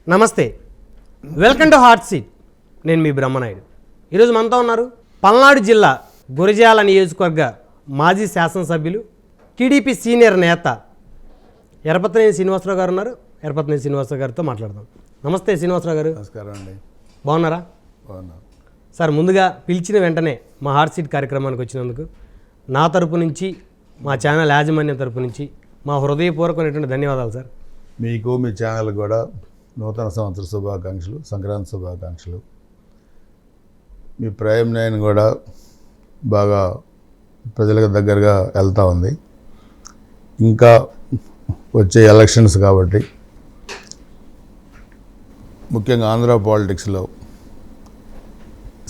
నమస్తే, welcome to hot seat. నేను మీ బ్రహ్మనాయుడు. ఈరోజు మనతో ఉన్నారు పల్నాడు జిల్లా గురజాల నియోజకవర్గ మాజీ శాసనసభ్యులు, టీడీపీ సీనియర్ నేత ఎరపతినేని శ్రీనివాసరావు గారు ఉన్నారు. ఎరపతినేని శ్రీనివాసరావు గారితో మాట్లాడదాం. నమస్తే శ్రీనివాసరావు గారు. నమస్కారం అండి. బాగున్నారా? బాగున్నాం సార్. ముందుగా పిలిచిన వెంటనే మా హాట్ సీట్ కార్యక్రమానికి వచ్చినందుకు నా తరపు నుంచి, మా ఛానల్ యాజమాన్యం తరపు నుంచి మా హృదయపూర్వకమైనటువంటి ధన్యవాదాలు సార్. మీకు మీ ఛానల్ కూడా నూతన సంవత్సర శుభాకాంక్షలు, సంక్రాంతి శుభాకాంక్షలు. మీ ప్రైమ్ నైన్ కూడా బాగా ప్రజలకు దగ్గరగా వెళ్తూ ఉంది. ఇంకా వచ్చే ఎలక్షన్స్ కాబట్టి ముఖ్యంగా ఆంధ్ర పాలిటిక్స్లో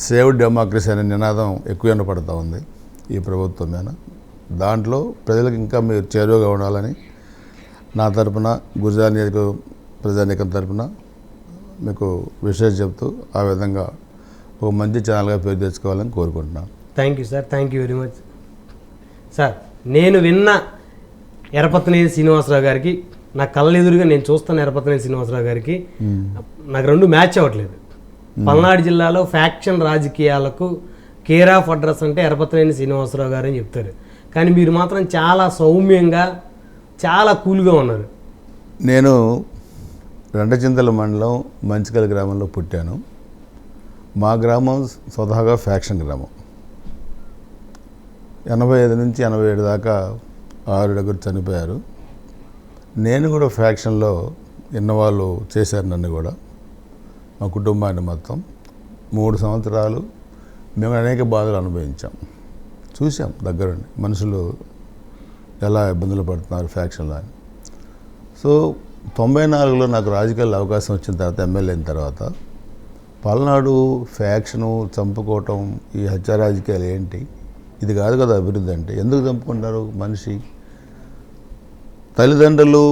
సేవ్ డెమోక్రసీ అనే నినాదం ఎక్కువ వినపడుతూ ఉంది ఈ ప్రభుత్వం మీద. దాంట్లో ప్రజలకు ఇంకా మీరు చేరువగా ఉండాలని నా తరపున, గురజాల నియోజక ప్రజానీకం తరపున మీకు విషయం చెప్తూ ఆ విధంగా ఒక మంచి ఛానల్గా పేరు తెచ్చుకోవాలని కోరుకుంటున్నాను. Thank you sir. Thank you very much sir. నేను విన్న ఎరపతినేని శ్రీనివాసరావు గారికి, నా కళ్ళెదురుగా నేను చూస్తున్న ఎరపతినేని శ్రీనివాసరావు గారికి నాకు రెండు మ్యాచ్ అవ్వట్లేదు. పల్నాడు జిల్లాలో ఫ్యాక్షన్ రాజకీయాలకు కేర్ ఆఫ్ అడ్రస్ అంటే ఎరపతినేని శ్రీనివాసరావు గారు అని చెప్తారు. కానీ మీరు మాత్రం చాలా సౌమ్యంగా, చాలా కూల్గా ఉన్నారు. నేను రెండచింతల మండలం మంచికల్ గ్రామంలో పుట్టాను. మా గ్రామం స్వతహాగా ఫ్యాక్షన్ గ్రామం. 85 నుంచి 87 దాకా 6 చనిపోయారు. నేను కూడా ఫ్యాక్షన్లో ఇన్నవాళ్ళు చేశారు నన్ను కూడా, మా కుటుంబాన్ని మొత్తం. 3 సంవత్సరాలు మేము అనేక బాధలు అనుభవించాం, చూసాం దగ్గరుండి మనుషులు ఎలా ఇబ్బందులు పడుతున్నారు ఫ్యాక్షన్లో అని. సో 94లో నాకు రాజకీయాల్లో అవకాశం వచ్చిన తర్వాత, ఎమ్మెల్యే అయిన తర్వాత, పల్నాడు ఫ్యాక్షను, చంపుకోవటం, ఈ హత్య రాజకీయాలు ఏంటి, ఇది కాదు కదా అభివృద్ధి అంటే. ఎందుకు చంపుకుంటారు? మనిషి తల్లిదండ్రులు,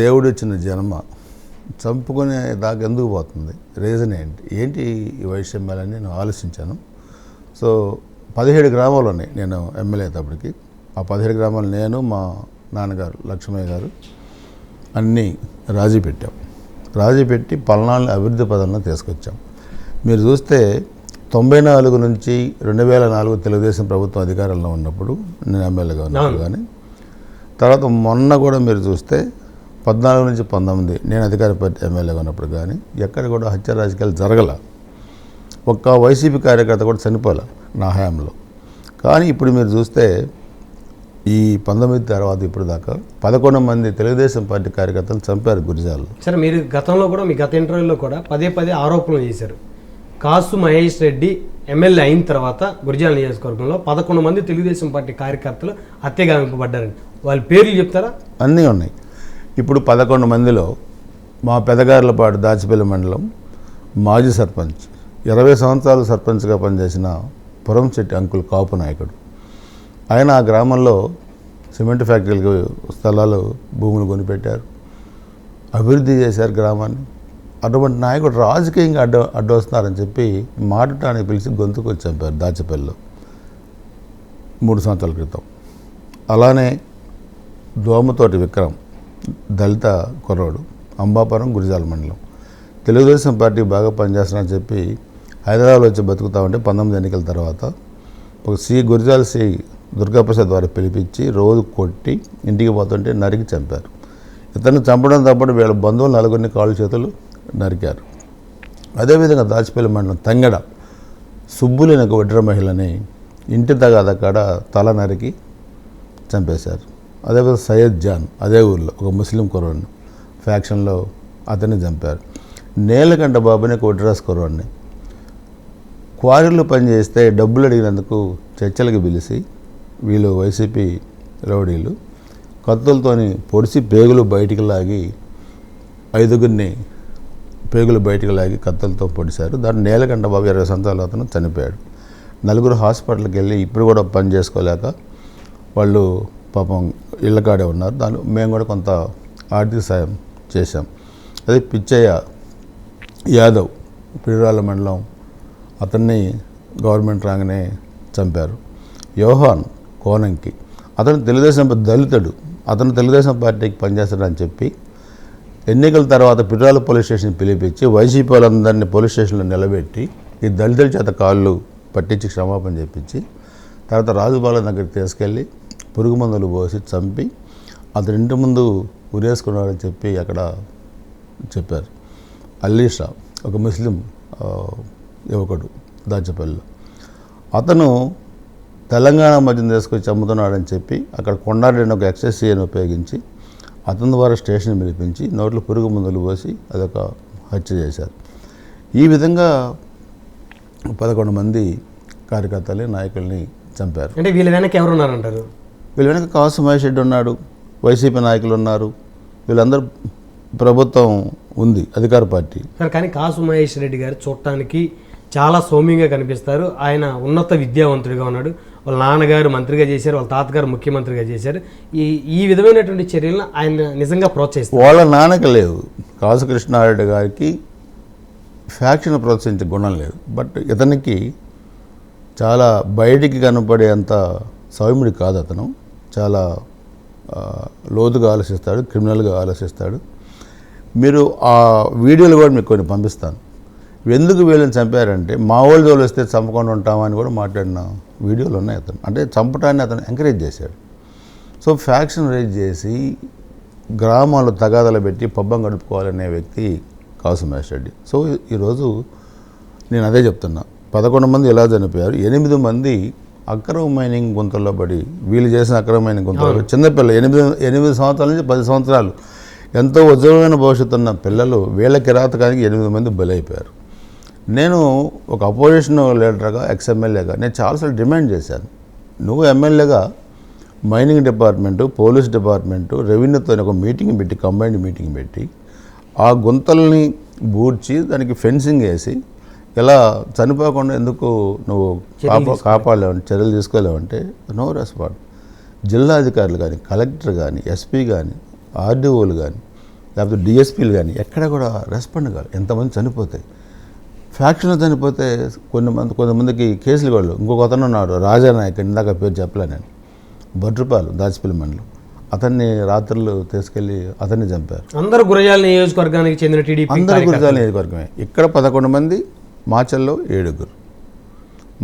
దేవుడు ఇచ్చిన జన్మ చంపుకునే దాకా ఎందుకు పోతుంది? రీజన్ ఏంటి ఈ వైషమ్యాలని నేను ఆలోచించాను. సో 17 గ్రామాలు ఉన్నాయి నేను ఎమ్మెల్యే అయ్యేటప్పటికి. ఆ 17 గ్రామాలు నేను, మా నాన్నగారు లక్ష్మయ్య గారు అన్నీ రాజీ పెట్టాం. రాజీ పెట్టి పల్నాడుని అభివృద్ధి పదంలో తీసుకొచ్చాం. మీరు చూస్తే 94 నుంచి 2004 తెలుగుదేశం ప్రభుత్వం అధికారంలో ఉన్నప్పుడు నేను ఎమ్మెల్యేగా ఉన్నప్పుడు కానీ, తర్వాత మొన్న కూడా మీరు చూస్తే 14 నుంచి 19 నేను అధికార పార్టీ ఎమ్మెల్యేగా ఉన్నప్పుడు కానీ ఎక్కడ కూడా హత్య రాజకీయాలు జరగల. ఒక్క వైసీపీ కార్యకర్త కూడా చనిపోలే నా హయాంలో. కానీ ఇప్పుడు మీరు చూస్తే ఈ 19 తర్వాత ఇప్పుడు దాకా 11 మంది తెలుగుదేశం పార్టీ కార్యకర్తలు చంపారు గురజాలలో. సరే, మీరు గతంలో కూడా, మీ గత ఇంటర్వ్యూలో కూడా పదే ఆరోపణలు చేశారు. కాసు మహేష్ రెడ్డి ఎమ్మెల్యే అయిన తర్వాత గురజాల నియోజకవర్గంలో 11 మంది తెలుగుదేశం పార్టీ కార్యకర్తలు హత్యగావింపబడ్డారని. వాళ్ళ పేర్లు చెప్తారా? అన్నీ ఉన్నాయి. ఇప్పుడు 11 మందిలో మా పెదగార్లపాడు దాచిపల్లి మండలం మాజీ సర్పంచ్, 20 సంవత్సరాలు సర్పంచ్గా పనిచేసిన పురంశెట్టి అంకుల్ కాపు నాయకుడు. ఆయన ఆ గ్రామంలో సిమెంట్ ఫ్యాక్టరీలకు స్థలాలు, భూములు కొనిపెట్టారు, అభివృద్ధి చేశారు గ్రామాన్ని. అటువంటి నాయకుడు రాజకీయంగా అడ్డొస్తున్నారని చెప్పి మాట్లాడటానికి పిలిచి గొంతుకు వచ్చి చంపారు దాచిపల్లిలో 3 సంవత్సరాల క్రితం. అలానే దోమతోటి విక్రమ్, దళిత కుర్రోడు, అంబాపురం గురజాల మండలం, తెలుగుదేశం పార్టీ బాగా పనిచేస్తున్నారని చెప్పి హైదరాబాద్లో వచ్చి బతుకుతామంటే 19 ఎన్నికల తర్వాత ఒక గురజాల దుర్గాప్రసాద్ వారు పిలిపించి రోజు కొట్టి ఇంటికి పోతుంటే నరికి చంపారు. ఇతను చంపడం తప్పటి వీళ్ళ బంధువులు 4 కాళ్ళు చేతులు నరికారు. అదేవిధంగా దాచిపల్లి మండలం తంగడ సుబ్బులేని ఒక వడ్ర మహిళని ఇంటి తగాద కాడ తల నరికి చంపేశారు. అదేవిధంగా సయ్యద్ జాన్ అదే ఊళ్ళో ఒక ముస్లిం కుర్రాడిని ఫ్యాక్షన్లో అతన్ని చంపారు. నేలకంట బాబుని ఒక వడ్రాస్ కుర్రాడిని క్వారీలో పనిచేస్తే డబ్బులు అడిగినందుకు చర్చలకు పిలిచి వీళ్ళు వైసీపీ రౌడీలు కత్తులతోని పొడిచి పేగులు బయటికి లాగి 5 పేగులు బయటికి లాగి కత్తులతో పొడిచారు. దాంట్లో నేలకంట బాబు 20 సంవత్సరాల అతను చనిపోయాడు. 4 హాస్పిటల్కి వెళ్ళి ఇప్పుడు కూడా పని చేసుకోలేక వాళ్ళు పాపం ఇళ్ళకాడే ఉన్నారు. దాన్ని మేము కూడా కొంత ఆర్థిక సాయం చేశాం. అదే పిచ్చయ్య యాదవ్ పిడురాల మండలం, అతన్ని గవర్నమెంట్ రాగానే చంపారు. యోహాన్ కోనంకి, అతను తెలుగుదేశం దళితుడు, అతను తెలుగుదేశం పార్టీకి పనిచేస్తాడని చెప్పి ఎన్నికల తర్వాత పిట్రాల పోలీస్ స్టేషన్ పిలిపించి వైసీపీ వాళ్ళందరినీ పోలీస్ స్టేషన్లో నిలబెట్టి ఈ దళితుల చేత కాళ్ళు పట్టించి క్షమాపణ చెప్పించి తర్వాత రాజుబాల దగ్గరికి తీసుకెళ్ళి పురుగు మందులు పోసి చంపి అతని ఇంటి ముందు ఉరేసుకున్నాడని చెప్పి అక్కడ చెప్పారు. అల్లీషా ఒక ముస్లిం యువకుడు దాచపల్లిలో, అతను తెలంగాణ మద్యం తీసుకొచ్చి అమ్ముతున్నాడని చెప్పి అక్కడ కొండారెడ్డిని ఒక ఎక్సైసీని ఉపయోగించి అతని ద్వారా స్టేషన్ పిలిపించి నోట్లో పురుగు మందులు పోసి అదొక హత్య చేశారు. ఈ విధంగా 11 మంది కార్యకర్తల్ని నాయకుల్ని చంపారు. అంటే వీళ్ళ వెనక ఎవరున్నారంటారు? వీళ్ళ వెనక కాసు మహేష్ రెడ్డి ఉన్నాడు, వైసీపీ నాయకులు ఉన్నారు, వీళ్ళందరూ ప్రభుత్వం ఉంది, అధికార పార్టీ. సార్ కానీ కాసు మహేష్ రెడ్డి గారు చూడటానికి చాలా సౌమ్యంగా కనిపిస్తారు. ఆయన ఉన్నత విద్యావంతుడిగా ఉన్నాడు. వాళ్ళ నాన్నగారు మంత్రిగా చేశారు, వాళ్ళ తాతగారు ముఖ్యమంత్రిగా చేశారు. ఈ విధమైనటువంటి చర్యలను ఆయన నిజంగా ప్రోత్సహిస్తారు. వాళ్ళ నాన్నకి లేవు. కాసు కృష్ణారెడ్డి గారికి ఫ్యాక్షన్ ప్రోత్సహించే గుణం లేదు. బట్ ఇతనికి చాలా బయటికి కనపడేంత సౌమ్యుడి కాదు అతను. చాలా లోతుగా ఆలోచిస్తాడు, క్రిమినల్గా ఆలోచిస్తాడు. మీరు ఆ వీడియోలు కూడా మీకు కొన్ని పంపిస్తాను. ఎందుకు వీళ్ళని చంపారంటే మా వాళ్ళు వస్తే చంపకుండా ఉంటామని కూడా మాట్లాడిన వీడియోలు ఉన్నాయి. అతను అంటే చంపటాన్ని అతను ఎంకరేజ్ చేశాడు. సో ఫ్యాక్షన్ రైజ్ చేసి గ్రామాల్లో తగాదాలు పెట్టి పబ్బం గడుపుకోవాలనే వ్యక్తి కాసు మహేష్ రెడ్డి. సో ఈరోజు నేను అదే చెప్తున్నా, 11 మంది ఎలా చనిపోయారు, 8 మంది అక్రమ మైనింగ్ గుంతల్లో పడి, వీళ్ళు చేసిన అక్రమ మైనింగ్ గుంతల్లో చిన్నపిల్ల 8 సంవత్సరాల నుంచి 10 సంవత్సరాలు ఎంతో ఉజ్వలమైన భవిష్యత్తు ఉన్న పిల్లలు వీళ్ళ కిరాతకానికి 8 మంది బలైపోయారు. నేను ఒక అపోజిషన్ లీడర్గా, ఎక్స్ఎమ్మెల్యేగా నేను చాలాసార్లు డిమాండ్ చేశాను, నువ్వు ఎమ్మెల్యేగా మైనింగ్ డిపార్ట్మెంటు, పోలీస్ డిపార్ట్మెంటు, రెవెన్యూతో ఒక మీటింగ్ పెట్టి, కంబైన్డ్ మీటింగ్ పెట్టి ఆ గుంతల్ని బూడ్చి దానికి ఫెన్సింగ్ వేసి ఇలా చనిపోకుండా ఎందుకు నువ్వు కాపాడలేవు, చర్యలు తీసుకోలేవంటే నో రెస్పాండ్. జిల్లా అధికారులు కానీ, కలెక్టర్ కానీ, ఎస్పీ కానీ, ఆర్డీఓలు కానీ, లేకపోతే డిఎస్పీలు కానీ ఎక్కడ కూడా రెస్పాండ్ కాదు. ఎంతమంది చనిపోతాయి, ఫ్యాక్షన్లో చనిపోతే కొంతమందికి కేసులు కూడా. ఇంకొక అతను ఉన్నాడు రాజానాయక్, ఇందాక పేరు చెప్పలే నేను, బొడ్రపాలు దాచిపల్లి మండలం, అతన్ని రాత్రులు తీసుకెళ్ళి అతన్ని చంపారు. అందరూ గురజాల నియోజకవర్గానికి చెందిన టీడీపీ, అందరూ గురజాల నియోజకవర్గమే. ఇక్కడ 11 మంది, మాచల్లో 7.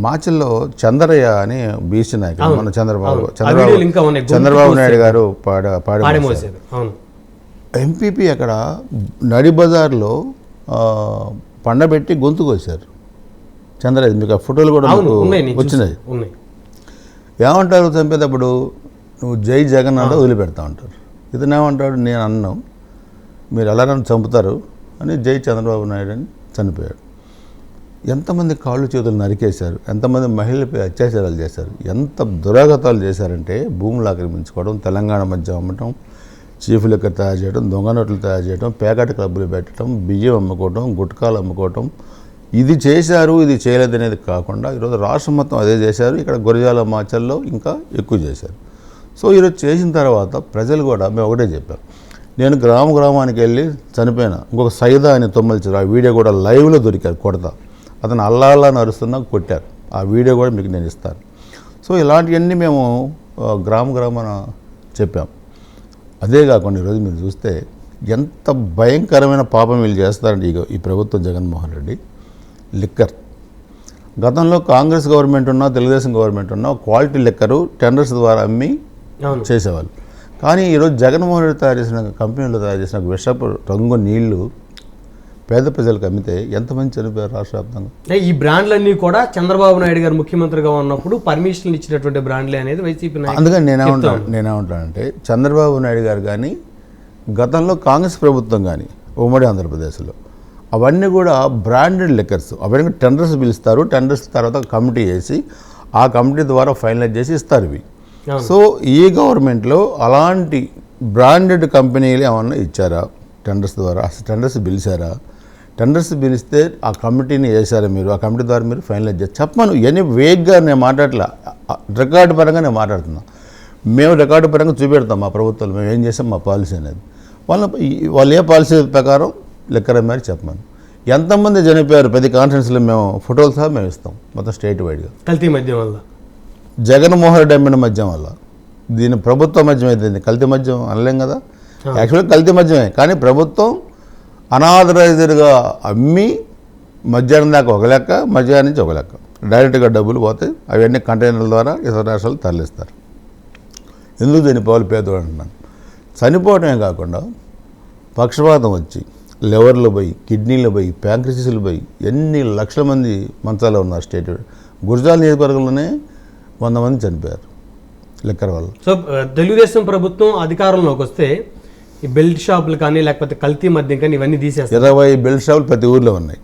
మాచల్లో చంద్రయ్య అని బీసీ నాయకుడు, మన చంద్రబాబు నాయుడు గారు పాడమోసారు. ఎంపీపీ అక్కడ నడి బజార్లో పండబెట్టి గొంతు కోసారు చంద్రయ్య. మీకు ఆ ఫోటోలు కూడా వచ్చినాయి. ఏమంటారు చంపేటప్పుడు, నువ్వు జై జగన్ అంటే వదిలిపెడతా ఉంటారు. ఇతను ఏమంటాడు, నేను అన్నాం మీరు ఎలా నన్ను చంపుతారు అని జై చంద్రబాబు నాయుడు అని చనిపోయాడు. ఎంతమంది కాళ్ళు చేతులు నరికేశారు, ఎంతమంది మహిళలపై అత్యాచారాలు చేశారు, ఎంత దురాగతాలు చేశారంటే భూములు ఆక్రమించుకోవడం, తెలంగాణ మధ్య అమ్మటం, చీఫ్ లెక్కర్ తయారు చేయడం, దొంగ నోట్లు తయారు చేయడం, పేకాట క్లబ్బులు పెట్టడం, బియ్యం అమ్ముకోవడం, గుట్కాలు అమ్ముకోవడం, ఇది చేశారు ఇది చేయలేదు అనేది కాకుండా ఈరోజు రాష్ట్రం మొత్తం అదే చేశారు. ఇక్కడ గురజాల మాచల్లో ఇంకా ఎక్కువ చేశారు. సో ఈరోజు చేసిన తర్వాత ప్రజలు కూడా మేము ఒకటే చెప్పాం, నేను గ్రామానికి వెళ్ళి చనిపోయినా ఇంకొక సైదా అని తొమ్మల్చారు, ఆ వీడియో కూడా లైవ్లో దొరికారు, కొడతా అతను అల్లా నరుస్తున్నా కొట్టారు, ఆ వీడియో కూడా మీకు నేను ఇస్తాను. సో ఇలాంటివన్నీ మేము గ్రామాన చెప్పాం. అదే కాకుండా ఈరోజు మీరు చూస్తే ఎంత భయంకరమైన పాపం వీళ్ళు చేస్తారంటే ఈ ప్రభుత్వం, జగన్మోహన్ రెడ్డి, లిక్కర్. గతంలో కాంగ్రెస్ గవర్నమెంట్ ఉన్నా, తెలుగుదేశం గవర్నమెంట్ ఉన్నా క్వాలిటీ లిక్కరు టెండర్స్ ద్వారా అమ్మి చేసేవాళ్ళు. కానీ ఈరోజు జగన్మోహన్ రెడ్డి తయారు చేసిన కంపెనీలో తయారు చేసిన విషపు రంగు నీళ్లు పేద ప్రజలకు అమ్మితే ఎంతమంది చనిపోయారు రాష్ట్ర వ్యాప్తంగా. ఈ బ్రాండ్లన్నీ కూడా చంద్రబాబు నాయుడు గారు ముఖ్యమంత్రిగా ఉన్నప్పుడు పర్మిషన్లు ఇచ్చినటువంటి బ్రాండ్లే అనేది వైసీపీ. అందుకని నేనేమంటానంటే చంద్రబాబు నాయుడు గారు కానీ, గతంలో కాంగ్రెస్ ప్రభుత్వం కానీ ఉమ్మడి ఆంధ్రప్రదేశ్లో అవన్నీ కూడా బ్రాండెడ్ లిక్కర్స్, అవన్నీ టెండర్స్ పిలుస్తారు, టెండర్స్ తర్వాత కమిటీ వేసి ఆ కమిటీ ద్వారా ఫైనలైజ్ చేసి ఇస్తారు ఇవి. సో ఈ గవర్నమెంట్లో అలాంటి బ్రాండెడ్ కంపెనీలు ఏమన్నా ఇచ్చారా టెండర్స్ ద్వారా? అసలు టెండర్స్ పిలిచారా? టెండర్స్ పిలిస్తే ఆ కమిటీని వేసారా మీరు? ఆ కమిటీ ద్వారా మీరు ఫైనలైజ్ చేసి చెప్పను. ఎన్ని వేగ్గా నేను మాట్లాడలే, రికార్డు పరంగా నేను మాట్లాడుతున్నా. మేము రికార్డు పరంగా చూపెడతాం మా ప్రభుత్వాలు మేము ఏం చేసాం, మా పాలసీ అనేది. వాళ్ళు ఏ పాలసీ ప్రకారం లెక్కర మరి చెప్పమని. ఎంతమంది చనిపోయారు ప్రతి కాన్ఫరెన్స్లో మేము ఫోటోలు సహా మేము ఇస్తాం, మొత్తం స్టేట్ వైడ్గా. కల్తీ మద్యం వల్ల, జగన్మోహన్ రెడ్డి అమ్మిన మద్యం వల్ల, దీని ప్రభుత్వ మద్యం అయితే కల్తీ మద్యం అనలేం కదా. యాక్చువల్గా కల్తీ మద్యమే, కానీ ప్రభుత్వం అనాథరైజ్డ్గా అమ్మి మధ్యాహ్నం దాకా ఒక లెక్క, మధ్యాహ్నం నుంచి ఒక లెక్క డైరెక్ట్గా డబ్బులు పోతాయి. అవన్నీ కంటైనర్ల ద్వారా ఇతర రాష్ట్రాలు తరలిస్తారు. ఎందుకు చనిపోవాలి పేదవాడు అంటున్నాను. చనిపోవటమే కాకుండా పక్షపాతం వచ్చి లివర్లు పోయి, కిడ్నీలు పోయి, ప్యాంక్రియాసిస్లు పోయి ఎన్ని లక్షల మంది మంచాల్లో ఉన్నారు. స్టేట్ గురజాల నియోజకవర్గంలోనే 100 మంది చనిపోయారు లిక్కర్ వల్ల. సో తెలుగుదేశం ప్రభుత్వం అధికారంలోకి వస్తే ఈ బెల్ట్ షాపులు కానీ లేకపోతే కల్తీ మద్యం కానీ ఇవన్నీ తీసేస్తారు. 20 బెల్ట్ షాపులు ప్రతి ఊర్లో ఉన్నాయి.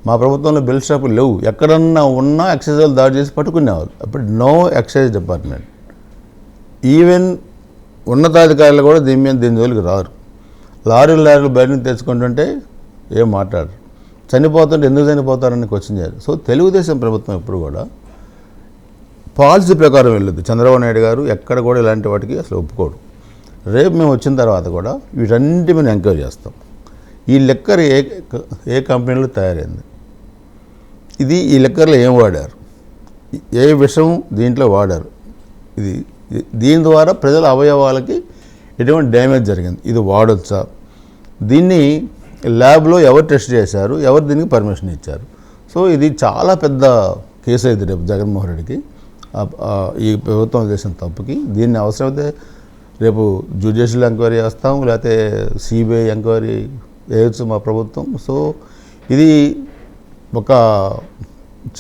మా ప్రభుత్వంలో బెల్ట్ షాపులు లేవు. ఎక్కడన్నా ఉన్నా ఎక్సైజ్ వాళ్ళు దాడి చేసి పట్టుకునేవాళ్ళు. అప్పుడు నో ఎక్సైజ్ డిపార్ట్మెంట్. ఈవెన్ ఉన్నతాధికారులు కూడా దీని జోలికి రారు. లారీలు బయట నుంచి తెచ్చుకుంటుంటే ఏం మాట్లాడరు. చనిపోతుంటే ఎందుకు చనిపోతారని క్వశ్చన్ చేయరు. సో తెలుగుదేశం ప్రభుత్వం ఎప్పుడు కూడా పాలసీ ప్రకారం వెళ్ళొద్దు. చంద్రబాబు నాయుడు గారు ఎక్కడ కూడా ఇలాంటి వాటికి అసలు ఒప్పుకోడు. రేపు మేము వచ్చిన తర్వాత కూడా వీటన్నిటి మేము ఎంక్వైరీ చేస్తాం. ఈ లిక్కర్ ఏ కంపెనీలో తయారైంది, ఈ లిక్కర్లో ఏం వాడారు, ఏ విషం దీంట్లో వాడారు, దీని ద్వారా ప్రజల అవయవాలకి ఎటువంటి డ్యామేజ్ జరిగింది, ఇది వాడొచ్చా, దీన్ని ల్యాబ్లో ఎవరు టెస్ట్ చేశారు, ఎవరు దీనికి పర్మిషన్ ఇచ్చారు. సో ఇది చాలా పెద్ద కేసు అయింది రేపు జగన్మోహన్ రెడ్డికి ఈ ప్రభుత్వం చేసిన తప్పుకి. దీన్ని అవసరమైతే రేపు జ్యుడిషియల్ ఎంక్వైరీ చేస్తాం, లేకపోతే సిబిఐ ఎంక్వైరీ వేయచ్చు మా ప్రభుత్వం. సో ఇది ఒక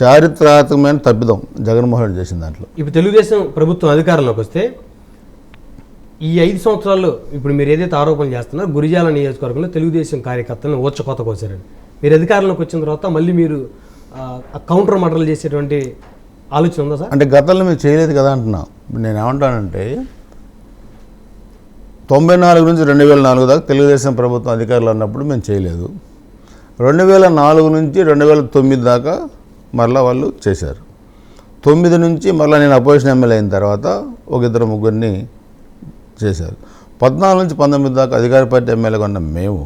చారిత్రాత్మకమైన తప్పిదం జగన్మోహన్ రెడ్డి చేసిన దాంట్లో. ఇప్పుడు తెలుగుదేశం ప్రభుత్వం అధికారంలోకి వస్తే ఈ 5 సంవత్సరాల్లో ఇప్పుడు మీరు ఏదైతే ఆరోపణలు చేస్తున్నారో గురిజాల నియోజకవర్గంలో తెలుగుదేశం కార్యకర్తలను ఊచకోత కోసారండి. మీరు అధికారంలోకి వచ్చిన తర్వాత మళ్ళీ మీరు కౌంటర్ మర్డర్లు చేసేటువంటి ఆలోచన ఉందా సార్? అంటే గతంలో మీరు చేయలేదు కదా అంటున్నా. నేను ఏమంటానంటే 94 నుంచి 2004 దాకా తెలుగుదేశం ప్రభుత్వం అధికారులు ఉన్నప్పుడు మేము చేయలేదు. 2004 నుంచి 2009 దాకా మరలా వాళ్ళు చేశారు. 9 నుంచి మరలా నేను అపోజిషన్ ఎమ్మెల్యే అయిన తర్వాత ఒక 2-3 చేశారు. 14 నుంచి 19 దాకా అధికార పార్టీ ఎమ్మెల్యేగా ఉన్న మేము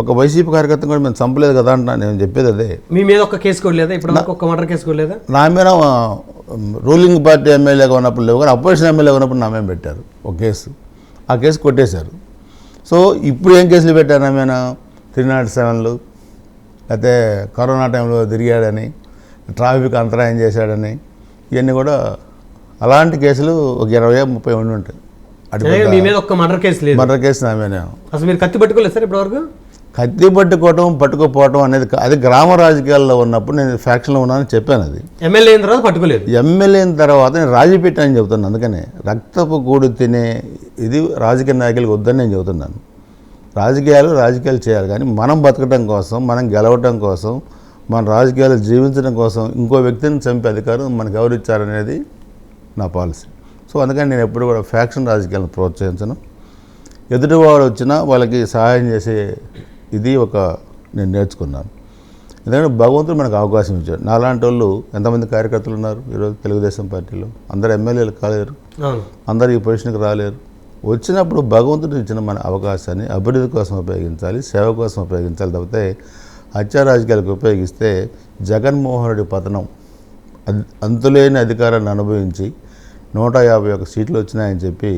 ఒక వైసీపీ కార్యకర్తను కూడా మేము చంపలేదు కదా అంటున్నా. నేను చెప్పేది అదే. మీ మీద ఒక కేసు కూడా లేదా? ఇప్పుడు ఒక మర్డర్ కేసు కూడా లేదా? నా మీద రూలింగ్ పార్టీ ఎమ్మెల్యేగా ఉన్నప్పుడు లేవు, కానీ అపోజిషన్ ఎమ్మెల్యేగా ఉన్నప్పుడు నా మీద పెట్టారు ఒక కేసు. ఆ కేసు కొట్టేశారు. సో ఇప్పుడు ఏం కేసులు పెట్టారు నా మీద? 307లు, లేకపోతే కరోనా టైంలో తిరిగాడని, ట్రాఫిక్ అంతరాయం చేశాడని, ఇవన్నీ కూడా అలాంటి కేసులు ఒక 20-30 ఉండి ఉంటాయి. మీ మీద ఒక్క మర్డర్ కేసు లేదు? మర్డర్ కేసు నా మీద. అసలు మీరు కత్తి పట్టుకోలేదు సార్ ఇప్పటివరకు? కత్తి పట్టుకోపోవటం అనేది అది గ్రామ రాజకీయాల్లో ఉన్నప్పుడు నేను ఫ్యాక్షన్లో ఉన్నానని చెప్పాను. అది ఎమ్మెల్యే అయిన తర్వాత పట్టుకోలేదు. ఎమ్మెల్యే అయిన తర్వాత నేను రాజీ పెట్టానని చెబుతున్నాను. అందుకనే రక్తపు కూడు తినే ఇది రాజకీయ నాయకులకు వద్దని నేను చెబుతున్నాను. రాజకీయాలు చేయాలి, కానీ మనం బతకడం కోసం, మనం గెలవటం కోసం, మన రాజకీయాలు జీవించడం కోసం ఇంకో వ్యక్తిని చంపే అధికారం మనకు ఎవరు ఇచ్చారనేది నా పాలసీ. సో అందుకని నేను ఎప్పుడు కూడా ఫ్యాక్షన్ రాజకీయాలను ప్రోత్సహించను. ఎదుటివాడు వచ్చినా వాళ్ళకి సహాయం చేసే ఇది నేను నేర్చుకున్నాను. ఎందుకంటే భగవంతుడు మనకు అవకాశం ఇచ్చాడు. నాలాంటి వాళ్ళు ఎంతమంది కార్యకర్తలు ఉన్నారు ఈరోజు తెలుగుదేశం పార్టీలో. అందరు ఎమ్మెల్యేలు కాలేరు, అందరు ఈ పొజిషన్కి రాలేరు. వచ్చినప్పుడు భగవంతుడు ఇచ్చిన మన అవకాశాన్ని అభివృద్ధి కోసం ఉపయోగించాలి, సేవ కోసం ఉపయోగించాలి. తప్పితే హత్యా రాజకీయాలకు ఉపయోగిస్తే జగన్మోహన్ రెడ్డి పతనం, అంతులేని అధికారాన్ని అనుభవించి 151 సీట్లు వచ్చినాయని చెప్పి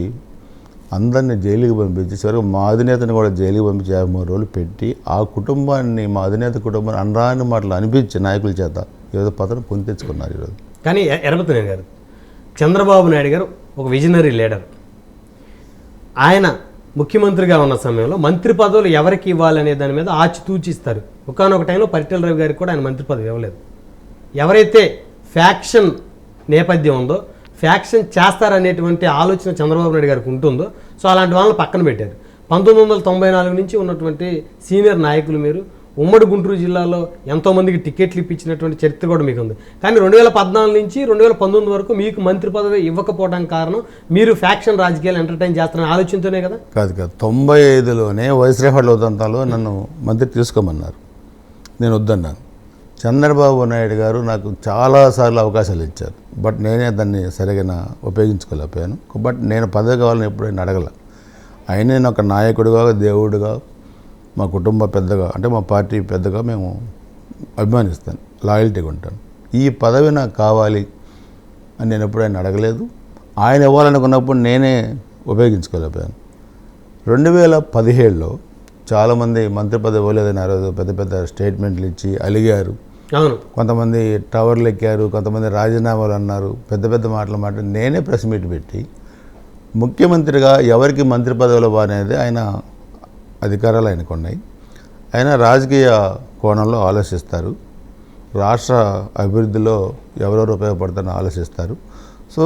అందరినీ జైలుకి పంపించి, చివరికి మా అధినేతను కూడా జైలుకి పంపించి 53 రోజులు పెట్టి ఆ కుటుంబాన్ని, మా అధినేత కుటుంబాన్ని అనరాని మాటలు అనిపించి నాయకుల చేత ఈరోజు పతనం కొని తెచ్చుకున్నారు ఈరోజు. కానీ ఎరపతినేని గారు, చంద్రబాబు నాయుడు గారు ఒక విజనరీ లీడర్. ఆయన ముఖ్యమంత్రిగా ఉన్న సమయంలో మంత్రి పదవులు ఎవరికి ఇవ్వాలనే దాని మీద ఆచితూచిస్తారు. ఒకానొక టైంలో పరిటాల రవి గారికి కూడా ఆయన మంత్రి పదవి ఇవ్వలేదు. ఎవరైతే ఫ్యాక్షన్ నేపథ్యం ఉందో, ఫ్యాక్షన్ చేస్తారనేటువంటి ఆలోచన చంద్రబాబు నాయుడు గారికి ఉంటుందో, సో అలాంటి వాళ్ళని పక్కన పెట్టారు. 1994 నుంచి ఉన్నటువంటి సీనియర్ నాయకులు మీరు. ఉమ్మడి గుంటూరు జిల్లాలో ఎంతోమందికి టికెట్లు ఇప్పించినటువంటి చరిత్ర కూడా మీకు ఉంది. కానీ 2014 నుంచి 2019 వరకు మీకు మంత్రి పదవి ఇవ్వకపోవడానికి కారణం మీరు ఫ్యాక్షన్ రాజకీయాలు ఎంటర్టైన్ చేస్తారనే ఆలోచనతోనే కదా? కాదు 95లోనే వైస్రేహళ్ల ఉదంతాలో నన్ను మంత్రి తీసుకోమన్నారు. నేను వద్దన్నాను. చంద్రబాబు నాయుడు గారు నాకు చాలాసార్లు అవకాశాలు ఇచ్చారు. బట్ నేనే దాన్ని సరిగా ఉపయోగించుకోలేకపోయాను. బట్ నేను పదవి కావాలని ఎప్పుడైనా అడగల. ఆయన నేను ఒక నాయకుడిగా, దేవుడిగా, మా కుటుంబ పెద్దగా, అంటే మా పార్టీ పెద్దగా మేము అభిమానిస్తాను, లాయల్టీగా ఉంటాను. ఈ పదవి నాకు కావాలి అని నేను ఎప్పుడైనా అడగలేదు. ఆయన ఇవ్వాలనుకున్నప్పుడు నేనే ఉపయోగించుకోలేకపోయాను. 2017లో చాలామంది మంత్రి పదవి ఇవ్వలేదని ఆ రోజు పెద్ద పెద్ద స్టేట్మెంట్లు ఇచ్చి అలిగారు. అవును, కొంతమంది టవర్లు ఎక్కారు, కొంతమంది రాజీనామాలు అన్నారు, పెద్ద పెద్ద మాటలు నేనే ప్రెస్ మీట్ పెట్టి ముఖ్యమంత్రిగా ఎవరికి మంత్రి పదవులు అనేది ఆయన అధికారాలు ఆయనకు ఉన్నాయి. ఆయన రాజకీయ కోణంలో ఆలోచిస్తారు, రాష్ట్ర అభివృద్ధిలో ఎవరెవరు ఉపయోగపడతారని ఆలోచిస్తారు. సో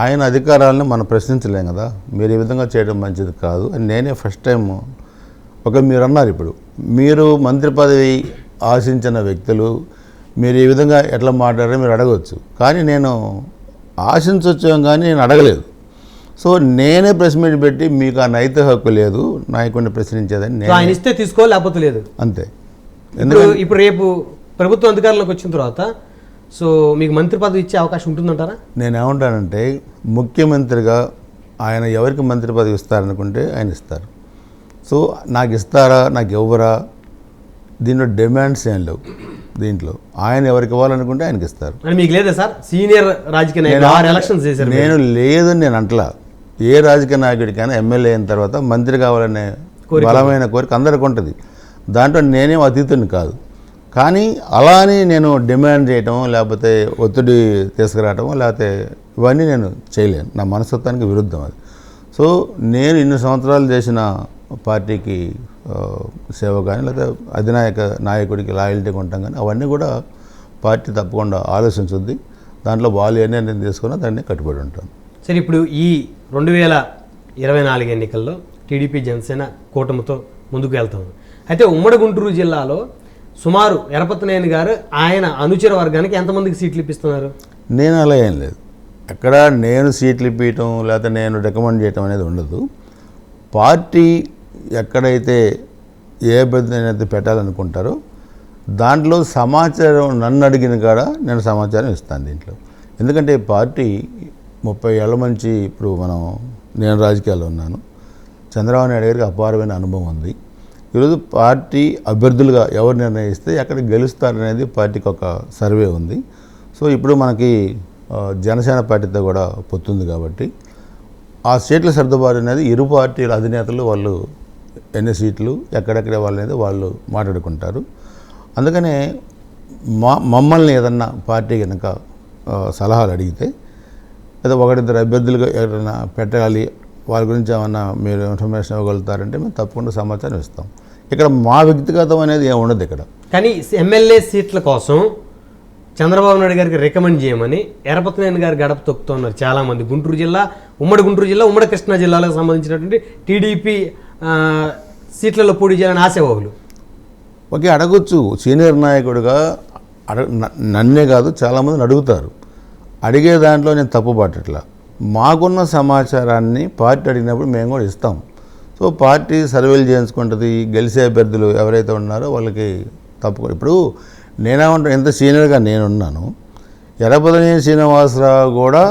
ఆయన అధికారాలను మనం ప్రశ్నించలేం కదా, మీరు ఈ విధంగా చేయడం మంచిది కాదు అని నేనే ఫస్ట్ టైం మీరు అన్నారు. ఇప్పుడు మీరు మంత్రి పదవి ఆశించిన వ్యక్తులు మీరు ఈ విధంగా ఎట్లా మాట్లాడారో మీరు అడగవచ్చు, కానీ నేను ఆశించవచ్చాం కానీ నేను అడగలేదు. సో నేనే ప్రెస్ మీట్ పెట్టి మీకు ఆ నైతిక హక్కు లేదు నాయకుడిని ప్రశ్నించేదని ఆయన ఇస్తే తీసుకో లేకపోతే లేదు అంతే. ఇప్పుడు రేపు ప్రభుత్వం అధికారంలోకి వచ్చిన తర్వాత సో మీకు మంత్రి పదవి ఇచ్చే అవకాశం ఉంటుందంటారా? నేనేమంటానంటే ముఖ్యమంత్రిగా ఆయన ఎవరికి మంత్రి పదవి ఇస్తారనుకుంటే ఆయన ఇస్తారు. సో నాకు ఇస్తారా నాకు ఇవ్వరా దీంట్లో డిమాండ్స్ ఏం లేవు. దీంట్లో ఆయన ఎవరికి ఇవ్వాలనుకుంటే ఆయనకి ఇస్తారు. మీకు లేదా సార్ సీనియర్ రాజకీయ నాయకులు ఎలక్షన్స్ చేశారు? నేను లేదని నేను అంటలా. ఏ రాజకీయ నాయకుడికైనా ఎమ్మెల్యే అయిన తర్వాత మంత్రి కావాలనే బలమైన కోరిక అందరికీ ఉంటుంది. దాంట్లో నేనేం అతీతుని కాదు. కానీ అలా అని నేను డిమాండ్ చేయటం లేకపోతే ఒత్తిడి తీసుకురావటం లేకపోతే ఇవన్నీ నేను చేయలేను. నా మనస్తత్వానికి విరుద్ధం అది. సో నేను ఇన్ని సంవత్సరాలు చేసిన పార్టీకి సేవ కానీ లేకపోతే అధినాయక నాయకుడికి లాయల్టీగా ఉంటాం కానీ అవన్నీ కూడా పార్టీ తప్పకుండా ఆలోచించుద్ది. దాంట్లో వాళ్ళు ఏ నిర్ణయం తీసుకున్నా దాన్ని కట్టుబడి ఉంటాను. సరే, ఇప్పుడు ఈ 2024 ఎన్నికల్లో టీడీపీ జనసేన కూటమితో ముందుకు వెళ్తాము. అయితే ఉమ్మడి గుంటూరు జిల్లాలో సుమారు ఎరపతినేని గారు ఆయన అనుచర వర్గానికి ఎంతమందికి సీట్లు ఇప్పిస్తున్నారు? నేను అలా ఏం లేదు. ఎక్కడ నేను సీట్లు ఇప్పించడం లేకపోతే నేను రికమెండ్ చేయటం అనేది ఉండదు. పార్టీ ఎక్కడైతే ఏ అభ్యర్థిని అయితే పెట్టాలనుకుంటారో దాంట్లో సమాచారం నన్ను అడిగిన కాడ నేను సమాచారం ఇస్తాను దీంట్లో. ఎందుకంటే పార్టీ 30 ఏళ్ల నుంచి ఇప్పుడు నేను రాజకీయాల్లో ఉన్నాను. చంద్రబాబు నాయుడు గారికి అపారమైన అనుభవం ఉంది. ఈరోజు పార్టీ అభ్యర్థులుగా ఎవరు నిర్ణయిస్తే ఎక్కడ గెలుస్తారనేది పార్టీకి ఒక సర్వే ఉంది. సో ఇప్పుడు మనకి జనసేన పార్టీతో కూడా పొత్తుంది కాబట్టి ఆ సీట్ల సర్దుబాటు అనేది ఇరు పార్టీల అధినేతలు వాళ్ళు ఎన్ని సీట్లు ఎక్కడెక్కడ వాళ్ళనేది వాళ్ళు మాట్లాడుకుంటారు. అందుకనే మమ్మల్ని ఏదన్నా పార్టీ కనుక సలహాలు అడిగితే లేదా ఒకరిద్దరు అభ్యర్థులుగా ఎవరైనా పెట్టాలి వాళ్ళ గురించి ఏమన్నా మీరు ఇన్ఫర్మేషన్ ఇవ్వగలుగుతారంటే మేము తప్పకుండా సమాచారం ఇస్తాం. ఇక్కడ మా వ్యక్తిగతం అనేది ఏమి ఉండదు ఇక్కడ. కానీ ఎమ్మెల్యే సీట్ల కోసం చంద్రబాబు నాయుడు గారికి రికమెండ్ చేయమని ఎరపతినేని గారు గడప తొక్కుతున్నారు చాలామంది. గుంటూరు జిల్లా, ఉమ్మడి కృష్ణా జిల్లాలకు సంబంధించినటువంటి టీడీపీ సీట్లలో పోటీ చేయాలని ఆశావాహులు. ఓకే, అడగొచ్చు. సీనియర్ నాయకుడిగా నన్నే కాదు చాలామందిని అడుగుతారు. అడిగే దాంట్లో నేను తప్పు పట్టట్లా. మాకున్న సమాచారాన్ని పార్టీ అడిగినప్పుడు మేము కూడా ఇస్తాం. సో పార్టీ సర్వేలు చేయించుకుంటుంది. గెలిచే అభ్యర్థులు ఎవరైతే ఉన్నారో వాళ్ళకి తప్పకుండా. ఇప్పుడు నేనేమంటాను, ఎంత సీనియర్గా నేనున్నాను. ఎరపతినేని శ్రీనివాసరావు కూడా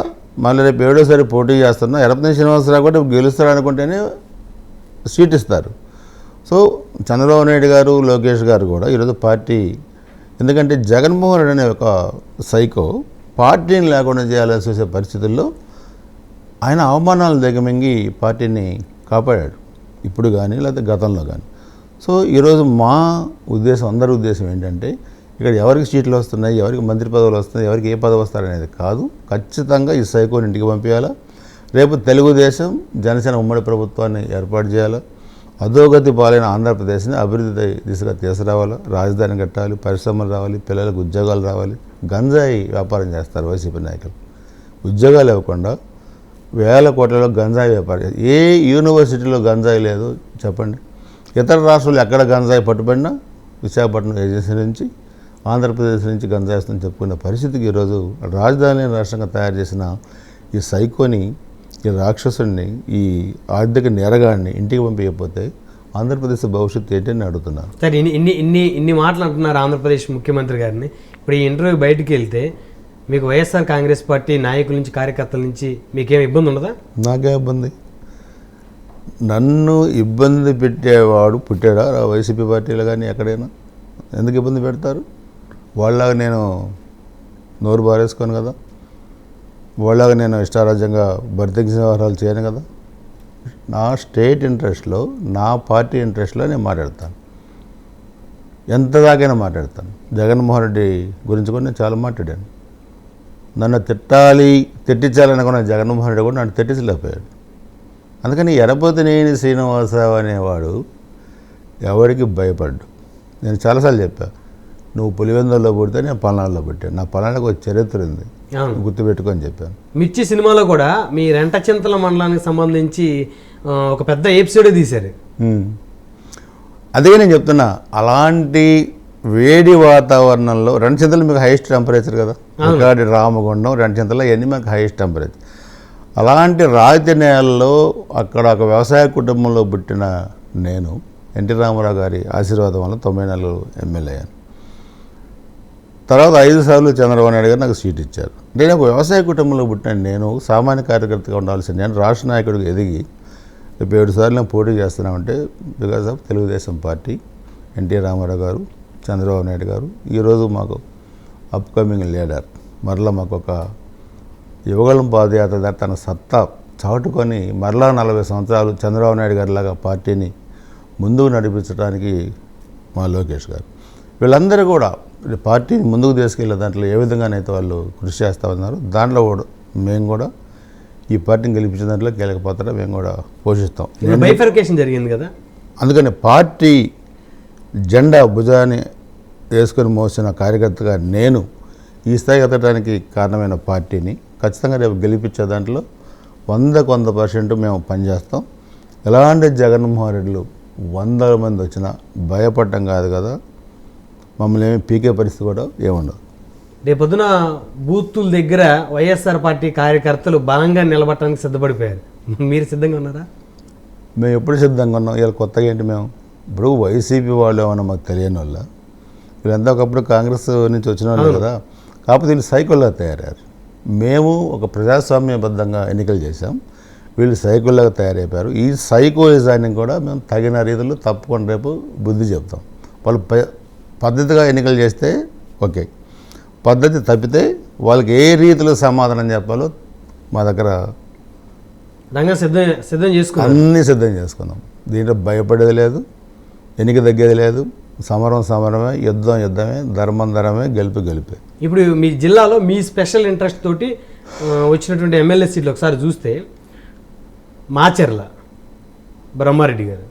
మళ్ళీ రేపు 7వ పోటీ చేస్తున్నా. ఎరపతినేని శ్రీనివాసరావు కూడా గెలుస్తాడు అనుకుంటేనే సీట్ ఇస్తారు. సో చంద్రబాబు నాయుడు గారు, లోకేష్ గారు కూడా ఈరోజు పార్టీ, ఎందుకంటే జగన్మోహన్ రెడ్డి అనే ఒక సైకో పార్టీని లేకుండా చేయాలని చూసే పరిస్థితుల్లో ఆయన అవమానాలు దిగమింగి పార్టీని కాపాడాడు, ఇప్పుడు కానీ లేకపోతే గతంలో కానీ. సో ఈరోజు మా ఉద్దేశం, అందరి ఉద్దేశం ఏంటంటే ఇక్కడ ఎవరికి సీట్లు వస్తున్నాయి, ఎవరికి మంత్రి పదవులు వస్తున్నాయి, ఎవరికి ఏ పదవి వస్తారనేది కాదు. ఖచ్చితంగా ఈ సైకోని ఇంటికి పంపించాలా. రేపు తెలుగుదేశం జనసేన ఉమ్మడి ప్రభుత్వాన్ని ఏర్పాటు చేయాలా. అధోగతి పాలైన ఆంధ్రప్రదేశ్ని అభివృద్ధి దిశగా తీసుకురావాలా. రాజధాని కట్టాలి, పరిశ్రమలు రావాలి, పిల్లలకు ఉద్యోగాలు రావాలి. గంజాయి వ్యాపారం చేస్తారు వైసీపీ నాయకులు. ఉద్యోగాలు ఇవ్వకుండా వేల కోట్లలో గంజాయి వ్యాపారం. ఏ యూనివర్సిటీలో గంజాయి లేదు చెప్పండి? ఇతర రాష్ట్రాలు ఎక్కడ గంజాయి పట్టుబడినా విశాఖపట్నం ఏజెన్సీ నుంచి, ఆంధ్రప్రదేశ్ నుంచి గంజాయి వస్తుందని చెప్పుకునే పరిస్థితికి ఈరోజు రాజధాని రాష్ట్రంగా తయారు చేసిన ఈ సైకోని, ఈ రాక్షసుని, ఈ ఆర్థిక నేరగాడిని ఇంటికి పంపించకపోతే ఆంధ్రప్రదేశ్ భవిష్యత్తు ఏంటని అడుగుతున్నారు. సరే, ఇన్ని మాటలు అంటున్నారు ఆంధ్రప్రదేశ్ ముఖ్యమంత్రి గారిని. ఇప్పుడు ఈ ఇంటర్వ్యూ బయటికి వెళ్తే మీకు వైఎస్ఆర్ కాంగ్రెస్ పార్టీ నాయకుల నుంచి, కార్యకర్తల నుంచి మీకేం ఇబ్బంది ఉండదా? నాకే ఇబ్బంది. నన్ను ఇబ్బంది పెట్టేవాడు పుట్టాడా వైసీపీ పార్టీలో కానీ ఎక్కడైనా? ఎందుకు ఇబ్బంది పెడతారు? వాళ్ళలాగా నేను నోరు బారేసుకోను కదా, వాళ్ళలాగా నేను ఇష్టారాజ్యంగా బరితెగించిన వ్యవహారాలు చేయను కదా. నా స్టేట్ ఇంట్రెస్ట్లో, నా పార్టీ ఇంట్రెస్ట్లో నేను మాట్లాడతాను. ఎంత దాకైనా మాట్లాడతాను. జగన్మోహన్ రెడ్డి గురించి కూడా నేను చాలా మాట్లాడాను. నన్ను తిట్టించాలనుకున్న జగన్మోహన్ రెడ్డి కూడా నన్ను తిట్టించలేకపోయాడు. అందుకని ఎరపతినేని శ్రీనివాసరావు అనేవాడు ఎవరికి భయపడ్డు. నేను చాలాసార్లు చెప్పాను, నువ్వు పులివెందుల్లో పుడితే నేను పల్నాడులో పుట్టాను, నా పల్నాడుకు ఒక చరిత్ర ఉంది, గుర్తుపెట్టుకొని చెప్పాను. మిర్చి సినిమాలో కూడా మీ రెంటచింతల మండలానికి సంబంధించి ఒక పెద్ద ఎపిసోడ్ తీశారు. అదే నేను చెప్తున్నా, అలాంటి వేడి వాతావరణంలో రెంటచింతలు మీకు హైయెస్ట్ టెంపరేచర్ కదా, రికార్డు రామగుండం రెంటచింతలు ఇవన్నీ మాకు హైయెస్ట్ టెంపరేచర్. అలాంటి రాతి నేలలో అక్కడ ఒక వ్యవసాయ కుటుంబంలో పుట్టిన నేను ఎన్టీ రామారావు గారి ఆశీర్వాదం వల్ల 94 ఎమ్మెల్యే అయ్యాను. తర్వాత 5 సార్లు చంద్రబాబు నాయుడు గారు నాకు సీట్ ఇచ్చారు. నేను ఒక వ్యవసాయ కుటుంబంలో పుట్టిన నేను సామాన్య కార్యకర్తగా ఉండాల్సింది. నేను రాష్ట్ర నాయకుడికి ఎదిగి ఇప్పుడు 7 సార్లు నేను పోటీ చేస్తున్నామంటే because of Telugu Desam party, NT Rama Rao గారు, చంద్రబాబు నాయుడు గారు. ఈరోజు మాకు అప్కమింగ్ లీడర్ మరలా మాకు ఒక యువగళం పాదయాత్ర ద్వారా తన సత్తా చాటుకొని మరలా 40 సంవత్సరాలు చంద్రబాబు నాయుడు గారిలాగా పార్టీని ముందుకు నడిపించడానికి మా లోకేష్ గారు, వీళ్ళందరూ కూడా పార్టీని ముందుకు తీసుకెళ్ళే దాంట్లో ఏ విధంగానైతే వాళ్ళు కృషి చేస్తూ ఉన్నారు, దాంట్లో కూడా మేము కూడా ఈ పార్టీని గెలిపించిన దాంట్లో కీలక పాత్ర మేము కూడా పోషిస్తాం. బైఫర్కేషన్ జరిగింది కదా, అందుకని పార్టీ జెండా భుజాన్ని వేసుకొని మోసిన కార్యకర్తగా నేను ఈ స్థాయికి ఎదగడానికి కారణమైన పార్టీని ఖచ్చితంగా రేపు గెలిపించే దాంట్లో 100% మేము పనిచేస్తాం. ఎలాంటి జగన్మోహన్ రెడ్డిలు 100 మంది వచ్చినా భయపడటం కాదు కదా, మమ్మల్ని ఏమి పీకే పరిస్థితి కూడా ఏముండదు. రేపొద్దున బూతుల దగ్గర వైఎస్ఆర్ పార్టీ కార్యకర్తలు బలంగా నిలబడటానికి సిద్ధపడిపోయారు. మీరు సిద్ధంగా ఉన్నారా? మేము ఎప్పుడు సిద్ధంగా ఉన్నాం. ఇలా కొత్తగా ఏంటి, మేము ఇప్పుడు వైసీపీ వాళ్ళు ఏమన్నా మాకు తెలియని వల్ల, వీళ్ళంతా ఒకప్పుడు కాంగ్రెస్ నుంచి వచ్చిన వాళ్ళు కదా, కాకపోతే వీళ్ళు సైకిల్లా తయారయ్యారు. మేము ఒక ప్రజాస్వామ్యబద్ధంగా ఎన్నికలు చేశాం, వీళ్ళు సైకిల్లాగా తయారైపోయారు. ఈ సైకోయిజాన్ని కూడా మేము తగిన రీతిలో తప్పకుండా రేపు బుద్ధి చెప్తాం. వాళ్ళు పద్ధతిగా ఎన్నికలు చేస్తే ఓకే, పద్ధతి తప్పితే వాళ్ళకి ఏ రీతిలో సమాధానం చెప్పాలో మా దగ్గర అన్నీ సిద్ధం చేసుకున్నాం. దీంట్లో భయపడేది లేదు, ఎన్నిక తగ్గేది లేదు, సమరమే, యుద్ధమే, ధర్మమే, గెలిపే. ఇప్పుడు మీ జిల్లాలో మీ స్పెషల్ ఇంట్రెస్ట్ తోటి వచ్చినటువంటి ఎమ్మెల్యే సీట్లు ఒకసారి చూస్తే మాచర్ల బ్రహ్మారెడ్డి గారు,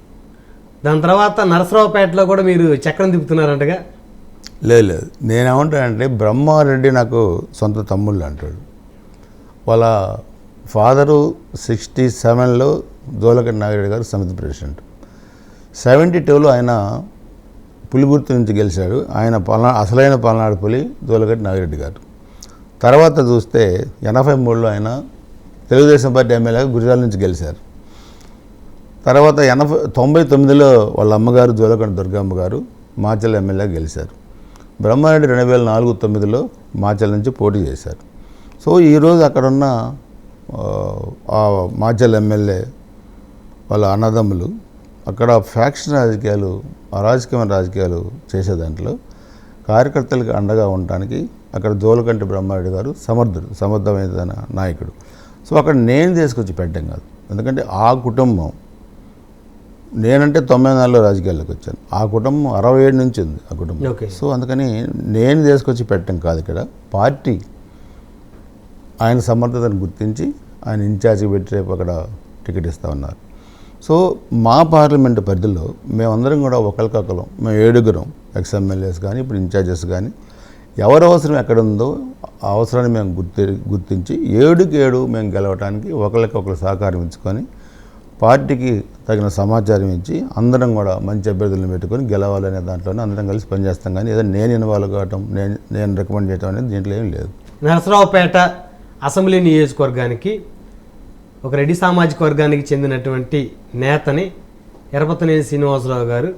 దాని తర్వాత నరసరావుపేటలో కూడా మీరు చక్రం తిప్పుతున్నారంటగా. లేదు, నేనేమంటానంటే బ్రహ్మారెడ్డి నాకు సొంత తమ్ముళ్ళు అంటాడు. వాళ్ళ ఫాదరు 67లో జోలగడ్డ నాగిరెడ్డి గారు సమితి ప్రెసిడెంట్. 72లో ఆయన పులిగుర్తు నుంచి గెలిచాడు. ఆయన అసలైన పల్నాడు పులి జోలగడ్డ నాగిరెడ్డి గారు. తర్వాత చూస్తే 83లో ఆయన తెలుగుదేశం పార్టీ ఎమ్మెల్యేగా గురిజాల నుంచి గెలిచారు. తర్వాత 99లో వాళ్ళ అమ్మగారు జోలగడ్డ దుర్గమ్మ గారు మాచల్ ఎమ్మెల్యేగా గెలిచారు. బ్రహ్మారెడ్డి 2004-09లో మాచల్ నుంచి పోటీ చేశారు. సో ఈరోజు అక్కడున్న మాచల్ ఎమ్మెల్యే వాళ్ళ అన్నదమ్ములు అక్కడ ఫ్యాక్షన్ రాజకీయాలు, అరాజకమైన రాజకీయాలు చేసే దాంట్లో కార్యకర్తలకు అండగా ఉండటానికి అక్కడ జోలకంటి బ్రహ్మారెడ్డి గారు సమర్థమైన నాయకుడు. సో అక్కడ నేను తీసుకొచ్చి పెట్టాం కాదు, ఎందుకంటే ఆ కుటుంబం, నేనంటే 94లో రాజకీయాల్లోకి వచ్చాను, ఆ కుటుంబం 67 నుంచి ఉంది ఆ కుటుంబం. సో అందుకని నేను తీసుకొచ్చి పెట్టడం కాదు, ఇక్కడ పార్టీ ఆయన సమర్థతను గుర్తించి ఆయన ఇన్ఛార్జికి పెట్టి రేపు అక్కడ టికెట్ ఇస్తూ ఉన్నారు. సో మా పార్లమెంటు పరిధిలో మేమందరం కూడా ఒకరికొకరం, మేము 7 ఎక్స్ఎమ్మెల్యేస్ కానీ ఇప్పుడు ఇన్ఛార్జెస్ కానీ ఎవరి అవసరం ఎక్కడ ఉందో ఆ అవసరాన్ని మేము గుర్తించి 7 మేము గెలవడానికి ఒకరికొకరు సహకారం ఇచ్చుకొని పార్టీకి తగిన సమాచారం ఇచ్చి అందరం కూడా మంచి అభ్యర్థులను పెట్టుకొని గెలవాలనే దాంట్లోనే అందరం కలిసి పనిచేస్తాం. కానీ ఏదో నేను ఇన్వాల్వ్ కావటం, నేను రికమెండ్ చేయడం అనేది దీంట్లో ఏం లేదు. నరసరావుపేట అసెంబ్లీ నియోజకవర్గానికి ఒక రెడ్డి సామాజిక వర్గానికి చెందినటువంటి నేతని ఎరపతినేని శ్రీనివాసరావు గారు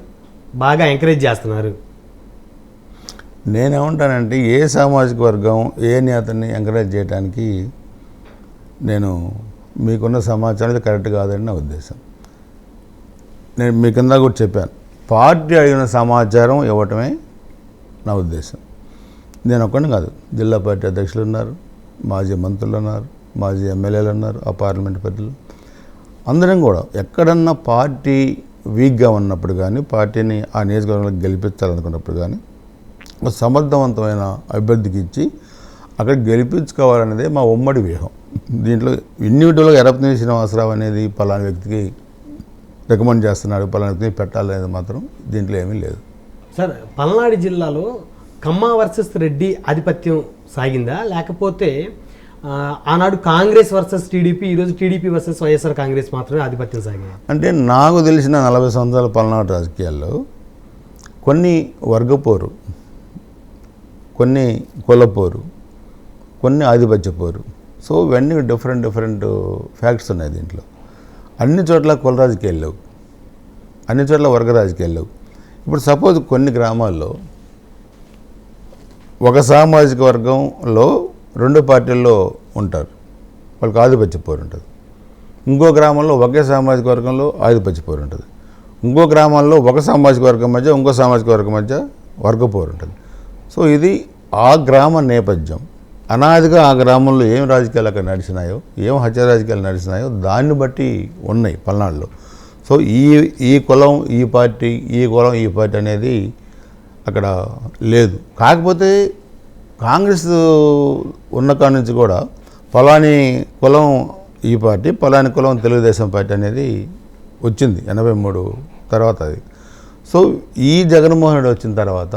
బాగా ఎంకరేజ్ చేస్తున్నారు. నేనేమంటానంటే ఏ సామాజిక వర్గం ఏ నేతని ఎంకరేజ్ చేయడానికి నేను మీకున్న సమాచారం కరెక్ట్ కాదని నా ఉద్దేశం. నేను మీ కింద కూడా చెప్పాను, పార్టీ అడిగిన సమాచారం ఇవ్వటమే నా ఉద్దేశం. నేను ఒక్కడిని కాదు, జిల్లా పార్టీ అధ్యక్షులు ఉన్నారు, మాజీ మంత్రులు ఉన్నారు, మాజీ ఎమ్మెల్యేలు ఉన్నారు ఆ పార్లమెంట్ పరిధిలో. అందరం కూడా ఎక్కడన్నా పార్టీ వీక్గా ఉన్నప్పుడు కానీ పార్టీని ఆ నియోజకవర్గంలో గెలిపించాలనుకున్నప్పుడు కానీ ఒక సమర్థవంతమైన అభ్యర్థికి ఇచ్చి అక్కడ గెలిపించుకోవాలనేదే మా ఉమ్మడి వ్యూహం. దీంట్లో ఇండివిజువల్గా ఎర్రపనేని శ్రీనివాసరావు అనేది పలానా వ్యక్తికి రికమెండ్ చేస్తున్నాడు, పలానా వ్యక్తిని పెట్టాలనేది మాత్రం దీంట్లో ఏమీ లేదు. సార్, పల్నాడు జిల్లాలో కమ్మ వర్సెస్ రెడ్డి ఆధిపత్యం సాగిందా, లేకపోతే ఆనాడు కాంగ్రెస్ వర్సెస్ టీడీపీ, ఈరోజు టీడీపీ వర్సెస్ వైఎస్ఆర్ కాంగ్రెస్ మాత్రమే ఆధిపత్యం సాగింది? అంటే నాకు తెలిసిన 40 సంవత్సరాల పల్నాడు రాజకీయాల్లో కొన్ని వర్గపోరు, కొన్ని కులపోరు, కొన్ని ఆధిపత్య పోరు, సో ఇవన్నీ డిఫరెంట్ ఫ్యాక్ట్స్ ఉన్నాయి దీంట్లో. అన్ని చోట్ల కుల రాజకీయాలు లేవు, అన్ని చోట్ల వర్గ రాజకీయాలు లేవు. ఇప్పుడు సపోజ్ కొన్ని గ్రామాల్లో ఒక సామాజిక వర్గంలో 2 పార్టీల్లో ఉంటారు, వాళ్ళకి ఆధిపత్య పోరు ఉంటుంది. ఇంకో గ్రామంలో ఒకే సామాజిక వర్గంలో ఆధిపత్య పోరు ఉంటుంది. ఇంకో గ్రామాల్లో ఒక సామాజిక వర్గం మధ్య ఇంకో సామాజిక వర్గం మధ్య వర్గపోరు ఉంటుంది. సో ఇది ఆ గ్రామ నేపథ్యం. అనాదిగా ఆ గ్రామంలో ఏం రాజకీయాలు అక్కడ నడిచినాయో, ఏం హత్య రాజకీయాలు నడిచినాయో దాన్ని బట్టి ఉన్నాయి పల్నాడులో. సో ఈ కులం ఈ పార్టీ, ఈ కులం ఈ పార్టీ అనేది అక్కడ లేదు. కాకపోతే కాంగ్రెస్ ఉన్న కాడి నుంచి కూడా పలాని కులం ఈ పార్టీ, పలాని కులం తెలుగుదేశం పార్టీ అనేది వచ్చింది 83 తర్వాత అది. సో ఈ జగన్మోహన్ రెడ్డి వచ్చిన తర్వాత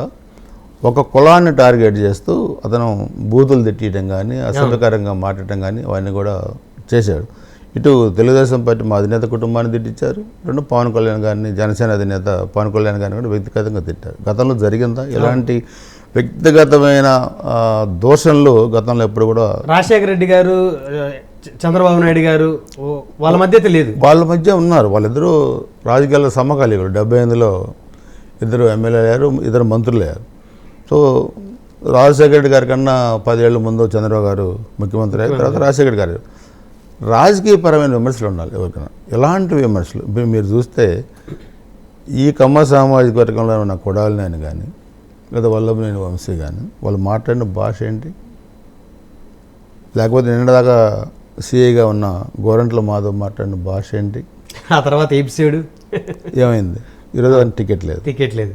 ఒక కులాన్ని టార్గెట్ చేస్తూ అతను బూతులు తిట్టడం కానీ, అసభ్యకరంగా మాట్లాడటం కానీ అవన్నీ కూడా చేశాడు. ఇటు తెలుగుదేశం పార్టీ మా అధినేత కుటుంబాన్ని తిట్టించారు, 2 పవన్ కళ్యాణ్ గారిని, జనసేన అధినేత పవన్ కళ్యాణ్ గారిని కూడా వ్యక్తిగతంగా తిట్టారు. గతంలో జరిగిందా ఇలాంటి వ్యక్తిగతమైన దోషంలో? గతంలో ఎప్పుడు కూడా రాజశేఖర రెడ్డి గారు, చంద్రబాబు నాయుడు గారు వాళ్ళ మధ్య తెలియదు, వాళ్ళ మధ్య ఉన్నారు. వాళ్ళిద్దరూ రాజకీయాల్లో సమకాలీకులు. 78లో 2 ఎమ్మెల్యేలు అయ్యారు, 2 మంత్రులు అయ్యారు. సో రాజశేఖర రెడ్డి గారి కన్నా 10 ఏళ్ళ ముందు చంద్రబాబు గారు ముఖ్యమంత్రి అయిన తర్వాత రాజశేఖర రెడ్డి గారు. రాజకీయపరమైన విమర్శలు ఉండాలి ఎవరికైనా. ఎలాంటి విమర్శలు? మీరు చూస్తే ఈ కమ్మ సామాజిక వర్గంలో ఉన్న కొడాలినేని కానీ, లేదా వల్లభనేని వంశీ కానీ వాళ్ళు మాట్లాడిన భాష ఏంటి? లేకపోతే నిన్నదాకా సిఐగా ఉన్న గోరంట్ల మాధవ్ మాట్లాడిన భాష ఏంటి? ఆ తర్వాత ఏపిసాడు, ఏమైంది? ఈరోజు అతను టికెట్ లేదు.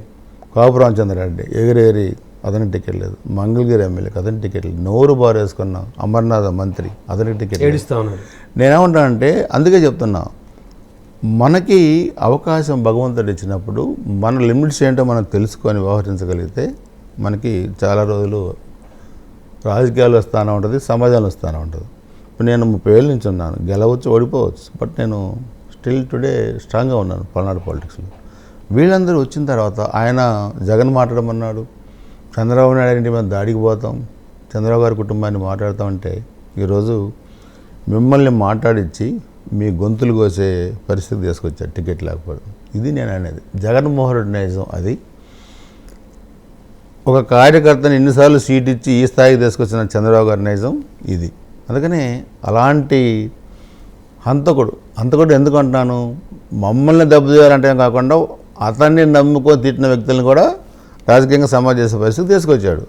కాపు రామచంద్రారెడ్డి ఎగిరేరి అతనికి టికెట్ లేదు. మంగళగిరి ఎమ్మెల్యేకి అతనికి టికెట్ లేదు. నోరు బారేసుకున్న అమర్నాథ్ మంత్రి అతనికి టికెట్ ఏడుస్తూ ఉన్నారు. నేనేమంటానంటే అందుకే చెప్తున్నా, మనకి అవకాశం భగవంతుడు ఇచ్చినప్పుడు మన లిమిట్స్ ఏంటో మనం తెలుసుకొని వ్యవహరించగలిగితే మనకి చాలా రోజులు రాజకీయాల్లో స్థానం ఉంటుంది, సమాజంలో స్థానం ఉంటుంది. ఇప్పుడు నేను 30 ఏళ్ళ నుంచి ఉన్నాను, గెలవచ్చు ఓడిపోవచ్చు, బట్ నేను స్టిల్ టుడే స్ట్రాంగ్గా ఉన్నాను పల్నాడు పాలిటిక్స్లో. వీళ్ళందరూ వచ్చిన తర్వాత ఆయన జగన్ మాట్లాడమన్నాడు, చంద్రబాబు నాయుడు ఇంటి మీద దాడికి పోతాం, చంద్రబాబు గారి కుటుంబాన్ని మాట్లాడతామంటే ఈరోజు మిమ్మల్ని మాట్లాడించి మీ గొంతులు కోసే పరిస్థితి తీసుకొచ్చారు టికెట్ లేకపోవడం. ఇది నేను అనేది జగన్మోహన్ రెడ్డి నైజం. అది ఒక కార్యకర్తని ఎన్నిసార్లు సీట్ ఇచ్చి ఈ స్థాయికి తీసుకొచ్చిన చంద్రబాబు గారి నైజం ఇది. అందుకనే అలాంటి హంతకుడు ఎందుకు అంటున్నాను, మమ్మల్ని దెబ్బతీయాలంటే కాకుండా అతన్ని నమ్ముకొని తిట్టిన వ్యక్తులను కూడా రాజకీయంగా సమాజ చేసే పరిస్థితి తీసుకొచ్చాడు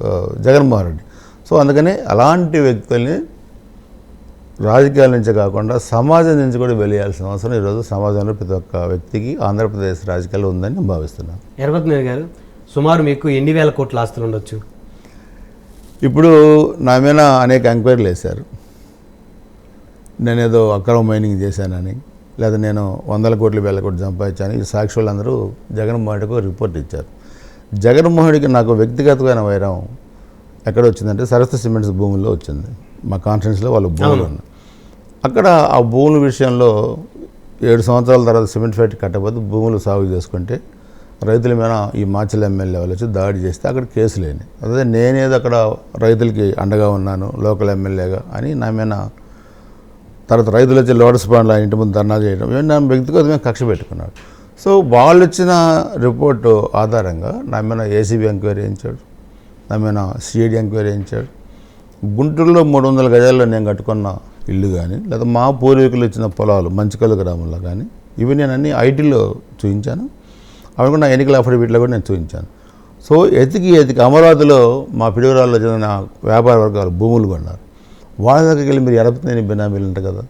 జగన్మోహన్ రెడ్డి. సో అందుకని అలాంటి వ్యక్తుల్ని రాజకీయాల నుంచే కాకుండా సమాజం నుంచి కూడా వెలియాల్సిన అవసరం ఈరోజు సమాజంలో ప్రతి ఒక్క వ్యక్తికి ఆంధ్రప్రదేశ్ రాజకీయాలు ఉందని నేను భావిస్తున్నాను. ఎర్రపతినేని గారు, సుమారు మీకు ఎన్ని వేల కోట్ల ఆస్తులు ఉండొచ్చు? ఇప్పుడు నా మీద అనేక ఎంక్వైరీలు వేశారు, నేనేదో అక్రమ మైనింగ్ చేశానని, లేదా నేను 100 కోట్లు 1000 కోట్లు సంపాదించాను. ఈ సాక్షులు అందరూ జగన్మోహన్ రెడ్డికి రిపోర్ట్ ఇచ్చారు. జగన్మోహన్ రెడ్డికి నాకు వ్యక్తిగతమైన వైరం ఎక్కడ వచ్చిందంటే సరస్వతి సిమెంట్స్ భూముల్లో వచ్చింది. మా కాన్ఫరెన్స్లో వాళ్ళు భూములు ఉన్నాయి. అక్కడ ఆ భూముల విషయంలో 7 సంవత్సరాల తర్వాత సిమెంట్ ఫ్యాక్టరీ కట్టకపోతే భూములు సాగు చేసుకుంటే రైతుల మీద ఈ మాచల్ ఎమ్మెల్యే వాళ్ళు వచ్చి దాడి చేస్తే అక్కడ కేసు లేని, అదే నేనేదో అక్కడ రైతులకి అండగా ఉన్నాను లోకల్ ఎమ్మెల్యేగా అని నా మీద తర్వాత రైతులు వచ్చి లోటస్ పాండ్లో ఇంటి ముందు ధర్నా చేయడం, ఇవన్నీ నా వ్యక్తిగతమైన కక్ష పెట్టుకున్నాడు. సో వాళ్ళు ఇచ్చిన రిపోర్టు ఆధారంగా నా మీద ఏసీబీ ఎంక్వైరీ చేయించాడు, నా మీద సిఐడి ఎంక్వైరీ చేయించాడు. గుంటూరులో 300 గజాల్లో నేను కట్టుకున్న ఇల్లు కానీ, లేదా మా పూర్వీకులు ఇచ్చిన పొలాలు మంచికల్లు గ్రామంలో కానీ, ఇవి నేను అన్ని ఐటీలో చూపించాను. అవి కూడా నా ఎన్నికల అఫిడవిట్లో కూడా నేను చూపించాను. సో ఎతికి అమరావతిలో మా పిడుగురాల్లో చెందిన వ్యాపార వర్గాలు భూములు కొన్నారు. వాళ్ళ దగ్గరికి వెళ్ళి మీరు ఎరపతినేని బినామీలు ఉంటారు కదా,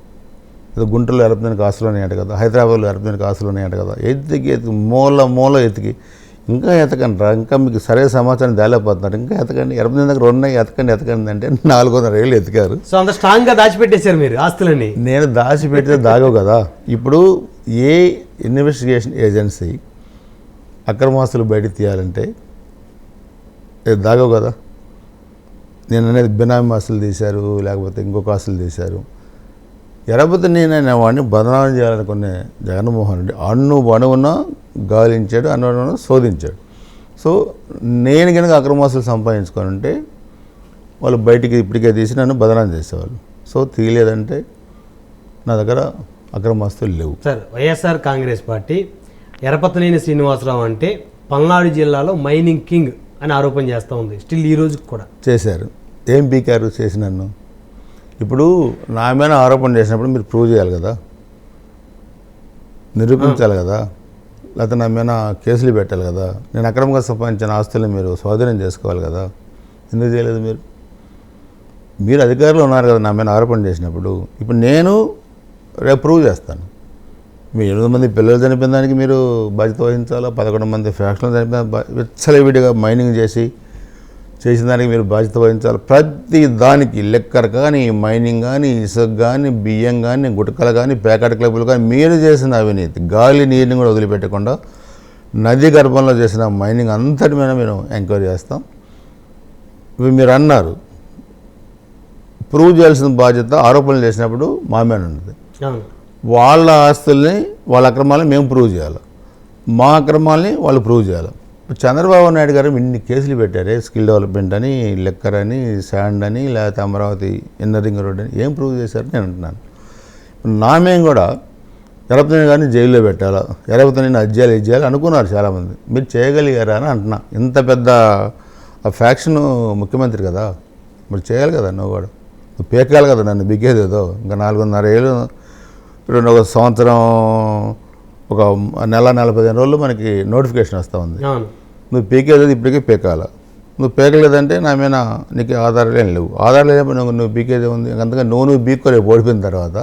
ఏదో గుంటూరులో ఎరపతికి ఆస్తులు ఉన్నాయట కదా, హైదరాబాద్లో ఎరపతికి ఆస్తులు ఉన్నాయట కదా, ఎతికి మూల ఎతికి ఇంకా ఎతకండి రా, ఇంకా మీకు సరైన సమాచారం తేలేకపోతున్నారు, ఇంకా ఎతకండి, ఎరపతి దగ్గర ఉన్నాయి ఎతకండి అంటే 400 ఏళ్ళు ఎతికారు. సో అంత స్ట్రాంగ్గా దాచిపెట్టేశారు మీరు ఆస్తులని. నేను దాచిపెడితే దాగవు కదా. ఇప్పుడు ఏ ఇన్వెస్టిగేషన్ ఏజెన్సీ అక్రమాస్తులు బయటకు తీయాలంటే దాగవు కదా. నేను అనేది బినామీ ఆస్తులు తీశారు, లేకపోతే ఇంకొక ఆస్తులు తీశారు. ఎరపతి నేను వాడిని బదనాలు చేయాలనుకునే జగన్మోహన్ రెడ్డి అణువున గాలించాడు, అణువున శోధించాడు. సో నేను కనుక అక్రమాస్తులు సంపాదించుకోనంటే వాళ్ళు బయటికి ఇప్పటికే తీసి నన్ను బదనాలు చేసేవాళ్ళు. సో తీయలేదంటే నా దగ్గర అక్రమాస్తులు లేవు. సార్, వైఎస్ఆర్ కాంగ్రెస్ పార్టీ ఎరపతినేని శ్రీనివాసరావు అంటే పల్నాడు జిల్లాలో మైనింగ్ కింగ్ అని ఆరోపణ చేస్తూ ఉంది స్టిల్ ఈ రోజుకి కూడా. చేశారు. ఏం పీకారు చేసి నన్ను? ఇప్పుడు నా మీద ఆరోపణ చేసినప్పుడు మీరు ప్రూవ్ చేయాలి కదా, నిరూపించాలి కదా, లేకపోతే నా మీద కేసులు పెట్టాలి కదా. నేను అక్రమంగా సంపాదించిన ఆస్తుల్ని మీరు స్వాధీనం చేసుకోవాలి కదా. ఎందుకు చేయలేదు మీరు? మీరు అధికారులు ఉన్నారు కదా నా మీద ఆరోపణ చేసినప్పుడు. ఇప్పుడు నేను రేపు ప్రూవ్ చేస్తాను. మీ 8 మంది పిల్లలు చనిపోయిన దానికి మీరు బాధ్యత వహించాలా, 11 మంది ఫ్యాక్షన్లు చనిపోయిన విచ్చలవిడిగా మైనింగ్ చేసిన దానికి మీరు బాధ్యత వహించాలి. ప్రతి దానికి లెక్కర్ కానీ, మైనింగ్ కానీ, ఇసుక కానీ, బియ్యం కానీ, గుటకలు కానీ, ప్యాకెట్ క్లబ్బులు కానీ మీరు చేసిన అవినీతి, గాలి నీరుని కూడా వదిలిపెట్టకుండా నది గర్భంలో చేసిన మైనింగ్ అంతటి మీద మేము ఎంక్వైరీ చేస్తాం. ఇవి మీరు అన్నారు, ప్రూవ్ చేయాల్సిన బాధ్యత ఆరోపణలు చేసినప్పుడు మా మీద ఉంటుంది. వాళ్ళ ఆస్తుల్ని, వాళ్ళ అక్రమాలని మేము ప్రూవ్ చేయాలి, మా అక్రమాలని వాళ్ళు ప్రూవ్ చేయాలి. చంద్రబాబు నాయుడు గారు ఇన్ని కేసులు పెట్టారే, స్కిల్ డెవలప్మెంట్ అని, లెక్కర్ అని, శాండ్ అని, లేకపోతే అమరావతి ఇన్నర్ రింగ్ రోడ్ అని, ఏం ప్రూవ్ చేశారు నేను అంటున్నాను. నా మేము కూడా ఎరపతిని కానీ జైల్లో పెట్టాలా, ఎరపతిని అజ్జాలు ఇజ్జాలు అనుకున్నారు చాలామంది. మీరు చేయగలిగారా అని అంటున్నా. ఇంత పెద్ద ఫ్యాక్షన్ ముఖ్యమంత్రి కదా, మరి చేయాలి కదా. నువ్వు కూడా నువ్వు పీకాలి కదా నన్ను, బిగ్గేది ఏదో. ఇంకా 4.5 ఏళ్ళు, 2 సంవత్సరం, ఒక నెల 45 రోజులు మనకి నోటిఫికేషన్ వస్తూ ఉంది. నువ్వు పీకేది ఇప్పటికీ పీకాల. నువ్వు పీకలేదంటే నా మీద నీకు ఆధారాలు ఏం లేవు. ఆధారాలు లేకపోతే నువ్వు పీకేది ఉంది. అంతగా నువ్వు పీక్కోలేవు. ఓడిపోయిన తర్వాత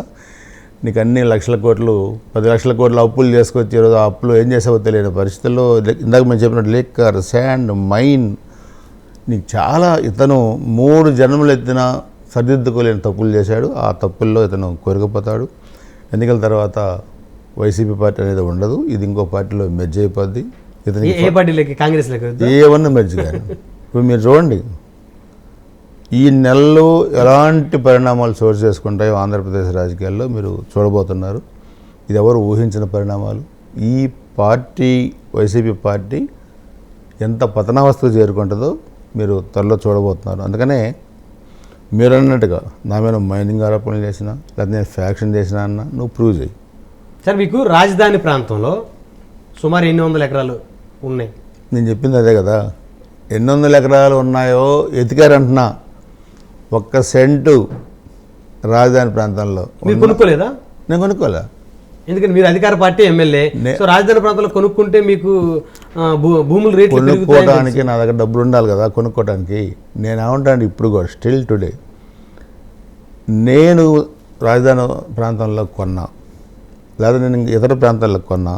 నీకు అన్ని లక్షల కోట్లు, 10 లక్షల కోట్లు అప్పులు చేసుకొచ్చి ఈరోజు ఆ అప్పులు ఏం చేసావో తెలియని పరిస్థితుల్లో, ఇందాక మేము చెప్పినట్టు లిక్కర్, శాండ్, మైన్, నీకు చాలా ఇతను 3 జన్మలు ఎత్తిన సరిదిద్దుకోలేని తప్పులు చేశాడు. ఆ తప్పుల్లో ఇతను కొరిగిపోతాడు. ఎన్నికల తర్వాత వైసీపీ పార్టీ అనేది ఉండదు, ఇది ఇంకో పార్టీలో మెర్జ్ అయిపోద్ది. ఇతనికి ఏ పార్టీలోకి? కాంగ్రెస్లోకి ఏమన్నా మెర్జ్ కానీ. ఇప్పుడు మీరు చూడండి, ఈ నెలలో ఎలాంటి పరిణామాలు చోటు చేసుకుంటాయో ఆంధ్రప్రదేశ్ రాజకీయాల్లో మీరు చూడబోతున్నారు. ఇది ఎవరు ఊహించిన పరిణామాలు. ఈ పార్టీ, వైసీపీ పార్టీ ఎంత పతనావస్థకు చేరుకుంటుందో మీరు త్వరలో చూడబోతున్నారు. అందుకనే మీరు అన్నట్టుగా నా మీద మైనింగ్ ఆరోపణలు చేసినా, లేకపోతే నేను ఫ్యాక్షన్ చేసినా అన్నా నువ్వు ప్రూవ్ చేయి. సార్, మీకు రాజధాని ప్రాంతంలో సుమారు 800 ఎకరాలు ఉన్నాయి. నేను చెప్పింది అదే కదా. 800 ఎకరాలు ఉన్నాయో ఎతికారంటున్నా. 1 సెంటు రాజధాని ప్రాంతంలో మీరు కొనుక్కోలేదా? నేను కొనుక్కోలే. ఎందుకంటే మీరు అధికార పార్టీ ఎమ్మెల్యే. సో రాజధాని ప్రాంతంలో కొనుక్కుంటే మీకు భూముల రేట్లు కొనుక్కోవడానికి నా దగ్గర డబ్బులు ఉండాలి కదా కొనుక్కోవడానికి. నేను ఏమంటాను ఇప్పుడు కూడా స్టిల్ టుడే, నేను రాజధాని ప్రాంతంలో కొన్నా, లేదా నేను ఇతర ప్రాంతాల్లో కొన్నా,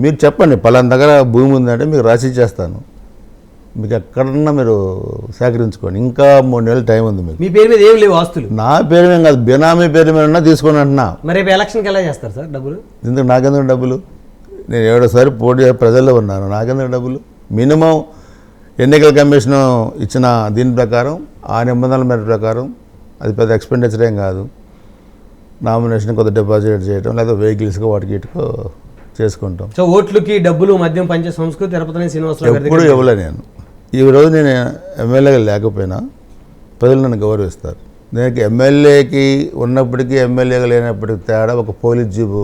మీరు చెప్పండి పలానా దగ్గర భూమి ఉందంటే మీకు రాసి చేస్తాను. మీకు ఎక్కడన్నా మీరు సేకరించుకోండి. ఇంకా 3 నెలలు టైం ఉంది మీకు. మీ పేరు మీద ఏం లేవు ఆస్తులు? నా పేరు మీద కాదు, బినామీ పేరు మీద ఉన్నా తీసుకొని అంటున్నా. మరి రేపు ఎలక్షన్కి ఎలా చేస్తారు సార్ డబ్బులు? ఎందుకు నాకెందుకు డబ్బులు? నేను 7సారి పోటీ ప్రజల్లో ఉన్నాను, నాకెందుకు డబ్బులు? మినిమం ఎన్నికల కమిషన్ ఇచ్చిన దీని ప్రకారం, ఆ నిబంధనల మేర ప్రకారం అది పెద్ద ఎక్స్పెండిచర్ ఏం కాదు. నామినేషన్ కొంత డిపాజిట్ చేయడం, లేదా వెహికల్స్గా వాటికి ఇటుకో చేసుకుంటాం. సో ఓట్లకి డబ్బులు మద్యం పంచే సంస్కృతి ఎరపతినేని శ్రీనివాసరావు ఎప్పుడు ఇవ్వలే. నేను ఈరోజు నేను ఎమ్మెల్యేగా లేకపోయినా ప్రజలు నన్ను గౌరవిస్తారు. నేను ఎమ్మెల్యేకి ఉన్నప్పటికీ ఎమ్మెల్యేగా లేనప్పటికీ తేడా ఒక పోలీస్ జీబు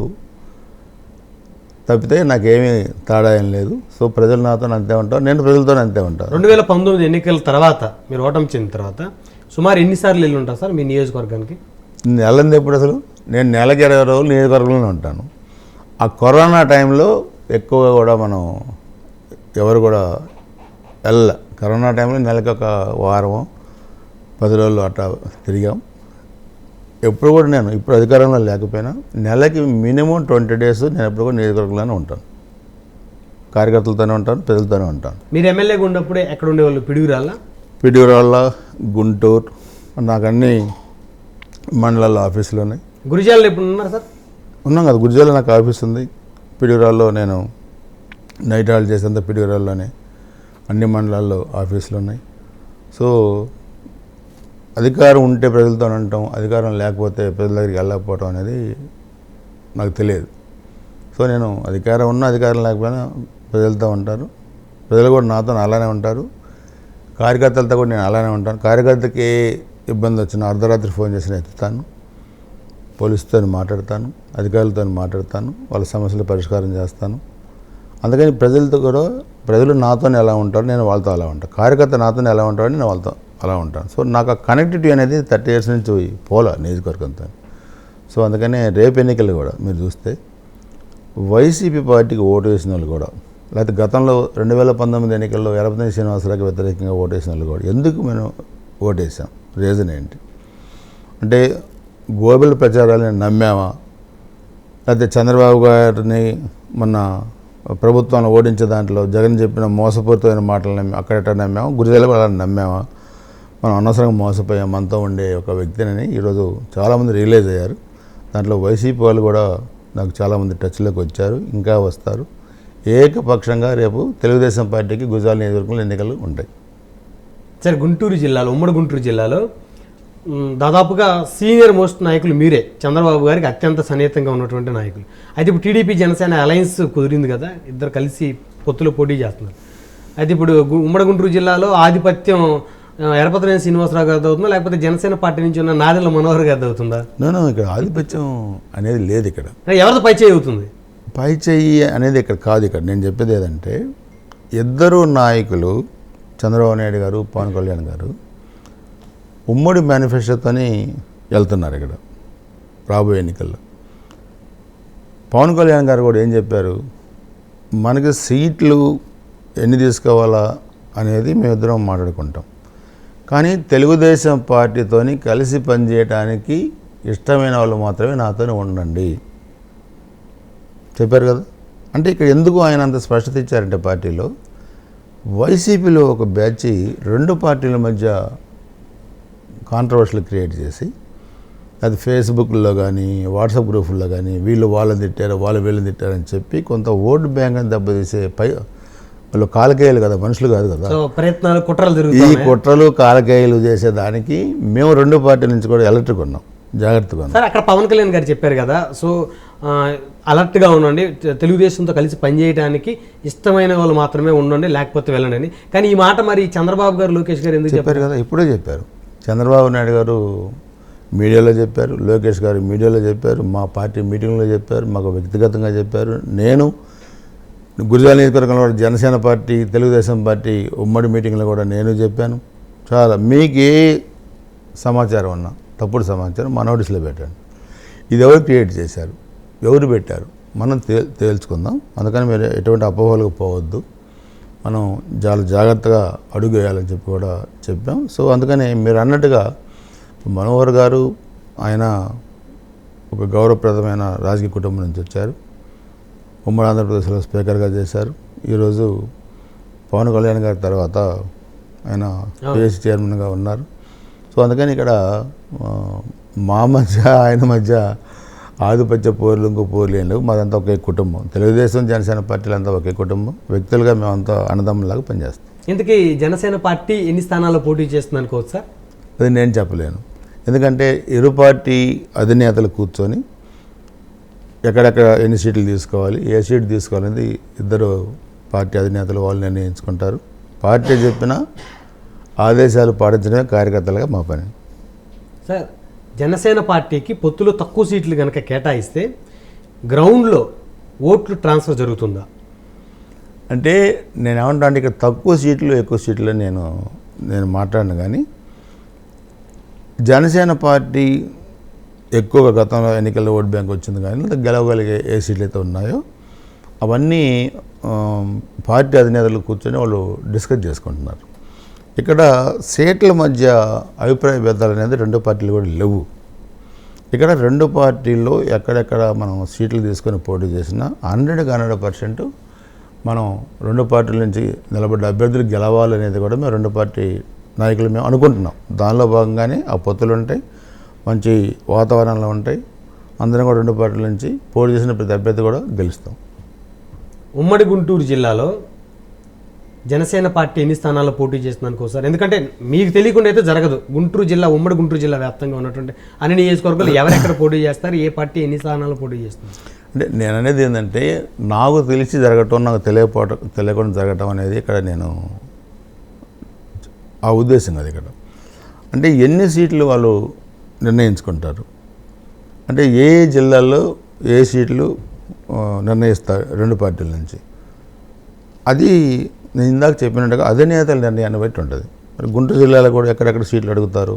తప్పితే నాకేమీ తేడా ఏం లేదు. సో ప్రజలు నాతో అంతే ఉంటారు, నేను ప్రజలతో అంతే ఉంటాను. 2019 ఎన్నికల తర్వాత మీరు ఓటమి చెందిన తర్వాత సుమారు ఎన్నిసార్లు వెళ్ళి ఉంటారు సార్ మీ నియోజకవర్గానికి? నెలంది ఎప్పుడు అసలు? నేను నెలకి 20 రోజులు నియోజకవర్గంలోనే ఉంటాను. ఆ కరోనా టైంలో ఎక్కువగా కూడా మనం ఎవరు కూడా కరోనా టైంలో నెలకి 1 వారం 10 రోజులు అట్లా తిరిగాం. ఎప్పుడు కూడా నేను ఇప్పుడు అధికారంలో లేకపోయినా నెలకి మినిమం 20 డేస్ నేను ఎప్పుడు కూడా నియోజకవర్గంలోనే ఉంటాను, కార్యకర్తలతోనే ఉంటాను, ప్రజలతోనే ఉంటాను. మీరు ఎమ్మెల్యేగా ఉన్నప్పుడే ఎక్కడ ఉండేవాళ్ళు? పిడిగురాళ్ళ, గుంటూరు, నాకు అన్ని మండలాల ఆఫీసులు ఉన్నాయి. గురిజాల్లో ఎప్పుడు ఉన్నారు సార్? ఉన్నాం కదా, గురిజాల నాకు ఆఫీస్ ఉంది. పిడిగురాల్లో నేను నైట్ హాల్ట్ చేసేంత పిడిగురాల్లోనే అన్ని మండలాల్లో ఆఫీసులు ఉన్నాయి. సో అధికారం ఉంటే ప్రజలతో ఉండటం, అధికారం లేకపోతే ప్రజల దగ్గరికి వెళ్ళకపోవటం అనేది నాకు తెలియదు. సో నేను అధికారం ఉన్నా అధికారం లేకపోయినా ప్రజలతో ఉంటారు, ప్రజలు కూడా నాతో అలానే ఉంటారు, కార్యకర్తలతో కూడా నేను అలానే ఉంటాను. కార్యకర్తకి ఏ ఇబ్బంది వచ్చినా అర్ధరాత్రి ఫోన్ చేసిన ఎత్తుతాను, పోలీసుతో మాట్లాడతాను, అధికారులతో మాట్లాడతాను, వాళ్ళ సమస్యలు పరిష్కారం చేస్తాను. అందుకని ప్రజలతో కూడా ప్రజలు నాతోనే ఎలా ఉంటారు, నేను వాళ్ళతో అలా ఉంటాను. కార్యకర్త నాతోనే ఎలా ఉంటాడో నేను వాళ్ళతో అలా ఉంటాను. సో నాకు ఆ కనెక్టివిటీ అనేది 30 years నుంచి పోలా నియోజకవర్గంతో. సో అందుకనే రేపు ఎన్నికలు కూడా మీరు చూస్తే వైసీపీ పార్టీకి ఓటు వేసిన వాళ్ళు కూడా, లేకపోతే గతంలో 2019 ఎన్నికల్లో ఎరపతినేని శ్రీనివాసరావుకి వ్యతిరేకంగా ఓటు వేసిన వాళ్ళు కూడా ఎందుకు మేము ఓటేసాం, రీజన్ ఏంటి అంటే గోబెల్ ప్రచారాలను నమ్మామా, లేకపోతే చంద్రబాబు గారిని మొన్న ప్రభుత్వాన్ని ఓడించే దాంట్లో జగన్ చెప్పిన మోసపూరితమైన మాటలు అక్కడెట్ట నమ్మామా, గురిజాల వాళ్ళని నమ్మామా, మనం అనవసరంగా మోసపోయాం మనతో ఉండే ఒక వ్యక్తిని ఈరోజు చాలామంది రియలైజ్ అయ్యారు. దాంట్లో వైసీపీ వాళ్ళు కూడా నాకు చాలామంది టచ్లోకి వచ్చారు, ఇంకా వస్తారు. ఏకపక్షంగా రేపు తెలుగుదేశం పార్టీకి గుజరాల్ నియోజకవర్గంలో ఎన్నికలు ఉంటాయి. సరే, గుంటూరు జిల్లాలో, ఉమ్మడి గుంటూరు జిల్లాలో దాదాపుగా సీనియర్ మోస్ట్ నాయకులు మీరే, చంద్రబాబు గారికి అత్యంత సన్నిహితంగా ఉన్నటువంటి నాయకులు. అయితే ఇప్పుడు టీడీపీ జనసేన అలయన్స్ కుదిరింది కదా, ఇద్దరు కలిసి పొత్తులో పోటీ చేస్తున్నారు. అయితే ఇప్పుడు ఉమ్మడి గుంటూరు జిల్లాలో ఆధిపత్యం ఎరపతినేని శ్రీనివాసరావు గారిది అవుతుందా, లేకపోతే జనసేన పార్టీ నుంచి ఉన్న నాదెళ్ల మనోహర్ గారిది అవుతుందా? నేను ఇక్కడ ఆధిపత్యం అనేది లేదు. ఇక్కడ ఎవరిది పై చేయి అవుతుంది? పై చెయ్యి అనేది ఇక్కడ కాదు. ఇక్కడ నేను చెప్పేది ఏదంటే ఇద్దరు నాయకులు చంద్రబాబు నాయుడు గారు, పవన్ కళ్యాణ్ గారు ఉమ్మడి మేనిఫెస్టోతోని వెళ్తున్నారు. ఇక్కడ రాబోయే ఎన్నికల్లో పవన్ కళ్యాణ్ గారు కూడా ఏం చెప్పారు, మనకి సీట్లు ఎన్ని తీసుకోవాలా అనేది మేమిద్దరం మాట్లాడుకుంటాం, కానీ తెలుగుదేశం పార్టీతోని కలిసి పనిచేయడానికి ఇష్టమైన వాళ్ళు మాత్రమే నాతోనే ఉండండి చెప్పారు కదా. అంటే ఇక్కడ ఎందుకు ఆయన అంత స్పష్టత ఇచ్చారంటే పార్టీలో వైసీపీలో ఒక బ్యాచ్ రెండు పార్టీల మధ్య కాంట్రవర్షియల్ క్రియేట్ చేసి, అది ఫేస్బుక్లో కానీ వాట్సాప్ గ్రూపుల్లో కానీ వీళ్ళు వాళ్ళని తిట్టారు, వాళ్ళు వీళ్ళని తిట్టారని చెప్పి కొంత ఓటు బ్యాంక్ అని దెబ్బతీసే వాళ్ళు కాలకేయాలు కదా, మనుషులు కాదు కదా. ప్రయత్నాలు, కుట్రలు ఈ కుట్రలు కాలకేయాలు చేసేదానికి మేము రెండు పార్టీల నుంచి కూడా అలర్ట్గా ఉన్నాం, జాగ్రత్తగా ఉన్నాం. సార్, అక్కడ పవన్ కళ్యాణ్ గారు చెప్పారు కదా, సో అలర్ట్గా ఉండండి, తెలుగుదేశంతో కలిసి పనిచేయడానికి ఇష్టమైన వాళ్ళు మాత్రమే ఉండండి, లేకపోతే వెళ్ళండి అని. కానీ ఈ మాట మరి చంద్రబాబు గారు, లోకేష్ గారు ఎందుకు చెప్పారు కదా, ఇప్పుడే చెప్పారు. చంద్రబాబు నాయుడు గారు మీడియాలో చెప్పారు, లోకేష్ గారు మీడియాలో చెప్పారు, మా పార్టీ మీటింగ్లో చెప్పారు, మాకు వ్యక్తిగతంగా చెప్పారు. నేను గురిజాల నియోజకవర్గంలో జనసేన పార్టీ, తెలుగుదేశం పార్టీ ఉమ్మడి మీటింగ్లో కూడా నేను చెప్పాను. చాలా మీకు ఏ సమాచారం ఉన్నా తప్పుడు సమాచారం మా నోటీసులో పెట్టండి. ఇది ఎవరు క్రియేట్ చేశారు, ఎవరు పెట్టారు, మనం తేల్చుకుందాం. అందుకని మీరు ఎటువంటి అపోహలకు పోవద్దు, మనం చాలా జాగ్రత్తగా అడుగు వేయాలని చెప్పి కూడా చెప్పాం. సో అందుకని మీరు అన్నట్టుగా మనోహర్ గారు ఆయన ఒక గౌరవప్రదమైన రాజకీయ కుటుంబం నుంచి వచ్చారు, ఉమ్మడి ఆంధ్రప్రదేశ్లో స్పీకర్గా చేశారు. ఈరోజు పవన్ కళ్యాణ్ గారి తర్వాత ఆయన పిఎస్సి చైర్మన్గా ఉన్నారు. సో అందుకని ఇక్కడ మా మధ్య ఆయన మధ్య ఆధిపత్య పోర్లు ఇంకో పోర్లు ఏం లేవు. మాదంతా ఒకే కుటుంబం, తెలుగుదేశం జనసేన పార్టీలంతా ఒకే కుటుంబం, వ్యక్తులుగా మేమంతా అన్నదమ్ములాగా పనిచేస్తాం. ఇంతకీ జనసేన పార్టీ ఎన్ని స్థానాల్లో పోటీ చేస్తుంది అనుకోవచ్చు సార్? అది నేను చెప్పలేను, ఎందుకంటే ఇరు పార్టీ అధినేతలు కూర్చొని ఎక్కడెక్కడ ఎన్ని సీట్లు తీసుకోవాలి, ఏ సీట్ తీసుకోవాలనేది ఇద్దరు పార్టీ అధినేతలు వాళ్ళు నిర్ణయించుకుంటారు. పార్టీ చెప్పిన ఆదేశాలు పాటించడమే కార్యకర్తలుగా మా పని. సార్, జనసేన పార్టీకి పొత్తులో తక్కువ సీట్లు కనుక కేటాయిస్తే గ్రౌండ్లో ఓట్లు ట్రాన్స్ఫర్ జరుగుతుందా? అంటే నేను ఏమంటా అంటే ఇక్కడ తక్కువ సీట్లు ఎక్కువ సీట్లు నేను మాట్లాడను, కానీ జనసేన పార్టీ ఎక్కువగా గతంలో ఎన్నికల్లో ఓట్ బ్యాంక్ వచ్చింది, కానీ గెలవగలిగే ఏ సీట్లు అయితే ఉన్నాయో అవన్నీ పార్టీ అధినేతలు కూర్చొని వాళ్ళు డిస్కస్ చేసుకుంటున్నారు. ఇక్కడ సీట్ల మధ్య అభిప్రాయ భేదాలు అనేది రెండు పార్టీలు కూడా లేవు. ఇక్కడ రెండు పార్టీల్లో ఎక్కడెక్కడ మనం సీట్లు తీసుకొని పోటీ చేసినా 100% మనం రెండు పార్టీల నుంచి నిలబడ్డ అభ్యర్థులు గెలవాలనేది కూడా మేము రెండు పార్టీ నాయకులు మేము అనుకుంటున్నాం. దానిలో భాగంగానే ఆ పొత్తులు ఉంటాయి, మంచి వాతావరణంలో ఉంటాయి. అందరం కూడా రెండు పార్టీల నుంచి పోటీ చేసిన ప్రతి అభ్యర్థి కూడా గెలుస్తాం. ఉమ్మడి గుంటూరు జిల్లాలో జనసేన పార్టీ ఎన్ని స్థానాల్లో పోటీ చేస్తుంది అనుకోసారి? ఎందుకంటే మీకు తెలియకుండా అయితే జరగదు. గుంటూరు జిల్లా, ఉమ్మడి గుంటూరు జిల్లా వ్యాప్తంగా ఉన్నటువంటి అన్ని నియోజకవర్గాలు ఎవరెక్కడ పోటీ చేస్తారు, ఏ పార్టీ ఎన్ని స్థానాల్లో పోటీ చేస్తుంది? అంటే నేను అనేది ఏంటంటే నాకు తెలిసి జరగటం, నాకు తెలియకుండా జరగటం అనేది ఇక్కడ నేను ఆ ఉద్దేశం అది. ఇక్కడ అంటే ఎన్ని సీట్లు వాళ్ళు నిర్ణయించుకుంటారు, అంటే ఏ జిల్లాల్లో ఏ సీట్లు నిర్ణయిస్తారు రెండు పార్టీల నుంచి, అది నేను ఇందాక చెప్పినట్టుగా అధినేతల నిర్ణయాన్ని బట్టి ఉంటుంది. మరి గుంటూరు జిల్లాలో కూడా ఎక్కడెక్కడ సీట్లు అడుగుతారు,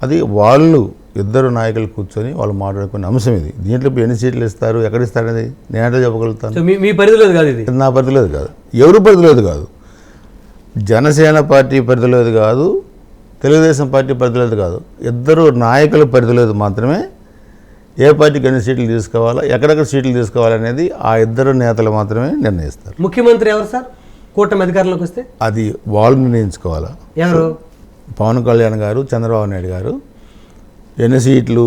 అది వాళ్ళు ఇద్దరు నాయకులు కూర్చొని వాళ్ళు మాట్లాడుకునే అంశం ఇది. దీంట్లో ఇప్పుడు ఎన్ని సీట్లు ఇస్తారు, ఎక్కడ ఇస్తారనేది నేనంటే చెప్పగలుగుతాను. మీ పరిధిలోది కాదు ఇది, నా పరిధిలోది కాదు, ఎవరు పరిధిలోది కాదు. జనసేన పార్టీ పరిధిలోది కాదు, తెలుగుదేశం పార్టీ పరిధిలోది కాదు, ఇద్దరు నాయకుల పరిధిలోది మాత్రమే ఏ పార్టీకి ఎన్ని సీట్లు తీసుకోవాలా, ఎక్కడెక్కడ సీట్లు తీసుకోవాలనేది ఆ ఇద్దరు నేతలు మాత్రమే నిర్ణయిస్తారు. ముఖ్యమంత్రి ఎవరు సార్ కూటమి అధికారంలోకి వస్తే? అది వాళ్ళు నిర్ణయించుకోవాలా. ఎవరు? పవన్ కళ్యాణ్ గారు, చంద్రబాబు నాయుడు గారు ఎన్ని సీట్లు